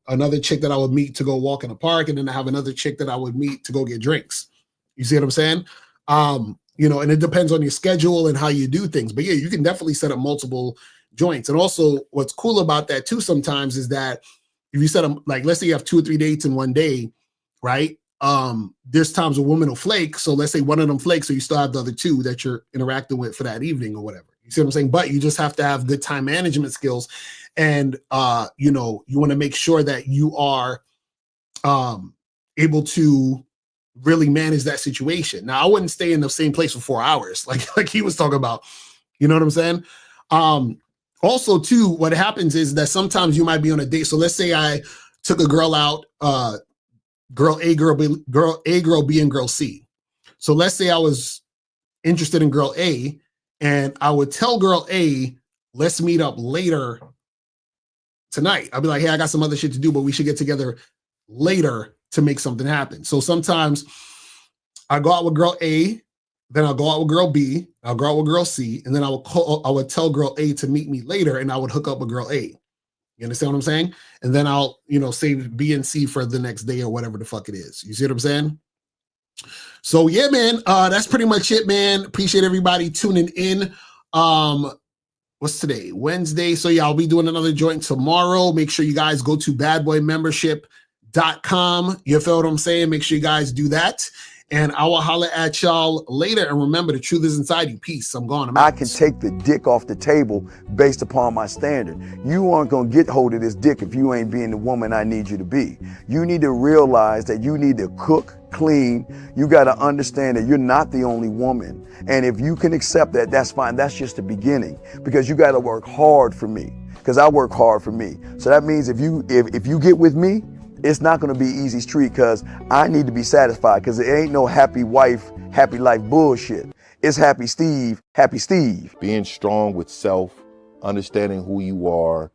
Speaker 9: another chick that I would meet to go walk in the park. And then I have another chick that I would meet to go get drinks. You see what I'm saying? And it depends on your schedule and how you do things. But yeah, you can definitely set up multiple joints. And also what's cool about that too sometimes is that if you set them, like let's say you have 2 or 3 dates in one day, right? There's times a woman will flake. So let's say one of them flakes, so you still have the other 2 that you're interacting with for that evening or whatever. You see what I'm saying? But you just have to have good time management skills. And, you want to make sure that you are able to really manage that situation. Now, I wouldn't stay in the same place for 4 hours, like he was talking about. You know what I'm saying? Also, too, what happens is that sometimes you might be on a date. So let's say I took a girl out, girl A, girl B, and girl C. So let's say I was interested in girl A, and I would tell girl A, let's meet up later tonight. I'll be like, hey, I got some other shit to do, but we should get together later to make something happen. So sometimes I go out with girl A, then I'll go out with girl B, I'll go out with girl C, and then I would tell girl A to meet me later, and I would hook up with girl A. You understand what I'm saying? And then I'll, save B and C for the next day or whatever the fuck it is. You see what I'm saying? So yeah, man, that's pretty much it, man. Appreciate everybody tuning in. What's today? Wednesday. So yeah, I'll be doing another joint tomorrow. Make sure you guys go to badboymembership.com. You feel what I'm saying? Make sure you guys do that. And I will holler at y'all later. And remember, the truth is inside you. Peace. I'm gone.
Speaker 1: I can take the dick off the table based upon my standard. You aren't going to get hold of this dick if you ain't being the woman I need you to be. You need to realize that you need to cook, clean. You got to understand that you're not the only woman. And if you can accept that, that's fine. That's just the beginning, because you got to work hard for me, because I work hard for me. So that means if you get with me, it's not going to be easy street, because I need to be satisfied, because it ain't no happy wife, happy life bullshit. It's happy Steve, happy Steve.
Speaker 2: Being strong with self, understanding who you are,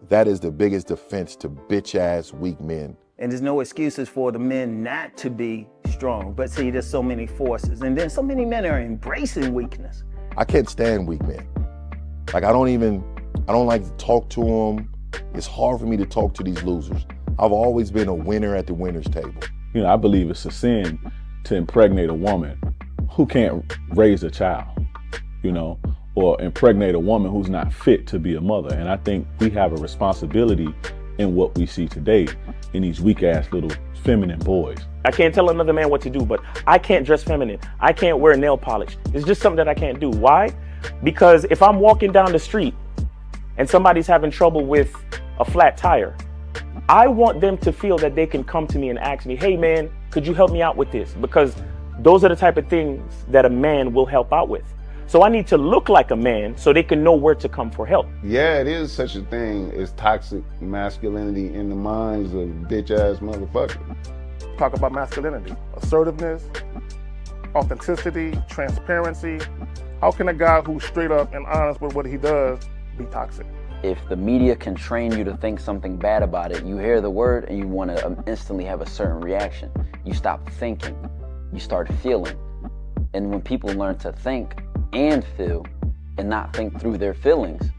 Speaker 2: that is the biggest defense to bitch ass weak men.
Speaker 3: And there's no excuses for the men not to be strong. But see, there's so many forces. And then so many men are embracing weakness.
Speaker 2: I can't stand weak men. Like, I don't like to talk to them. It's hard for me to talk to these losers. I've always been a winner at the winner's table.
Speaker 4: You know, I believe it's a sin to impregnate a woman who can't raise a child, you know, or impregnate a woman who's not fit to be a mother. And I think we have a responsibility in what we see today in these weak ass little feminine boys.
Speaker 5: I can't tell another man what to do, but I can't dress feminine. I can't wear nail polish. It's just something that I can't do. Why? Because if I'm walking down the street and somebody's having trouble with a flat tire, I want them to feel that they can come to me and ask me, hey man, could you help me out with this? Because those are the type of things that a man will help out with. So I need to look like a man so they can know where to come for help.
Speaker 6: Yeah, it is such a thing as toxic masculinity in the minds of bitch ass motherfuckers.
Speaker 7: Talk about masculinity, assertiveness, authenticity, transparency. How can a guy who's straight up and honest with what he does be toxic?
Speaker 8: If the media can train you to think something bad about it, you hear the word and you want to instantly have a certain reaction. You stop thinking, you start feeling. And when people learn to think and feel and not think through their feelings,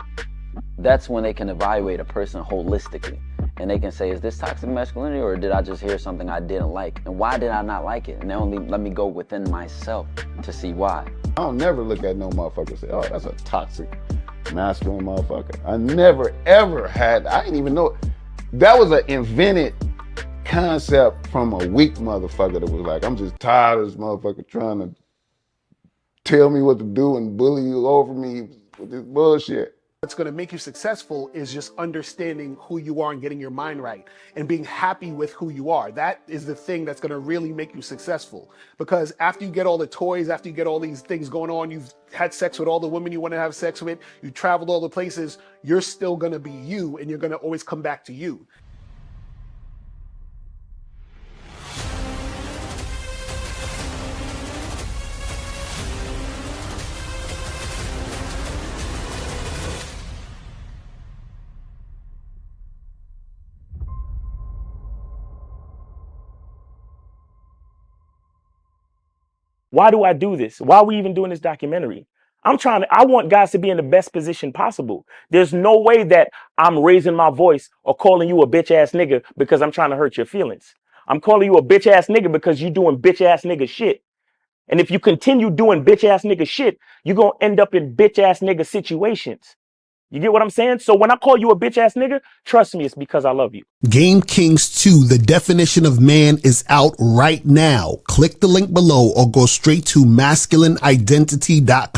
Speaker 8: that's when they can evaluate a person holistically. And they can say, is this toxic masculinity, or did I just hear something I didn't like? And why did I not like it? And they only let me go within myself to see why.
Speaker 6: I don't never look at no motherfucker and say, oh, that's a toxic masculine motherfucker. I never ever had, I didn't even know. That was an invented concept from a weak motherfucker that was like, I'm just tired of this motherfucker trying to tell me what to do and bully you over me with this bullshit.
Speaker 9: What's going to make you successful is just understanding who you are and getting your mind right and being happy with who you are. That is the thing that's going to really make you successful. Because after you get all the toys, after you get all these things going on, you've had sex with all the women you want to have sex with, you traveled all the places, you're still going to be you, and you're going to always come back to you.
Speaker 5: Why do I do this? Why are we even doing this documentary? I want guys to be in the best position possible. There's no way that I'm raising my voice or calling you a bitch ass nigga because I'm trying to hurt your feelings. I'm calling you a bitch ass nigga because you're doing bitch ass nigga shit. And if you continue doing bitch ass nigga shit, you're going to end up in bitch ass nigga situations. You get what I'm saying? So when I call you a bitch ass nigga, trust me, it's because I love you.
Speaker 10: Game Kings 2, the definition of man, is out right now. Click the link below or go straight to masculineidentity.com.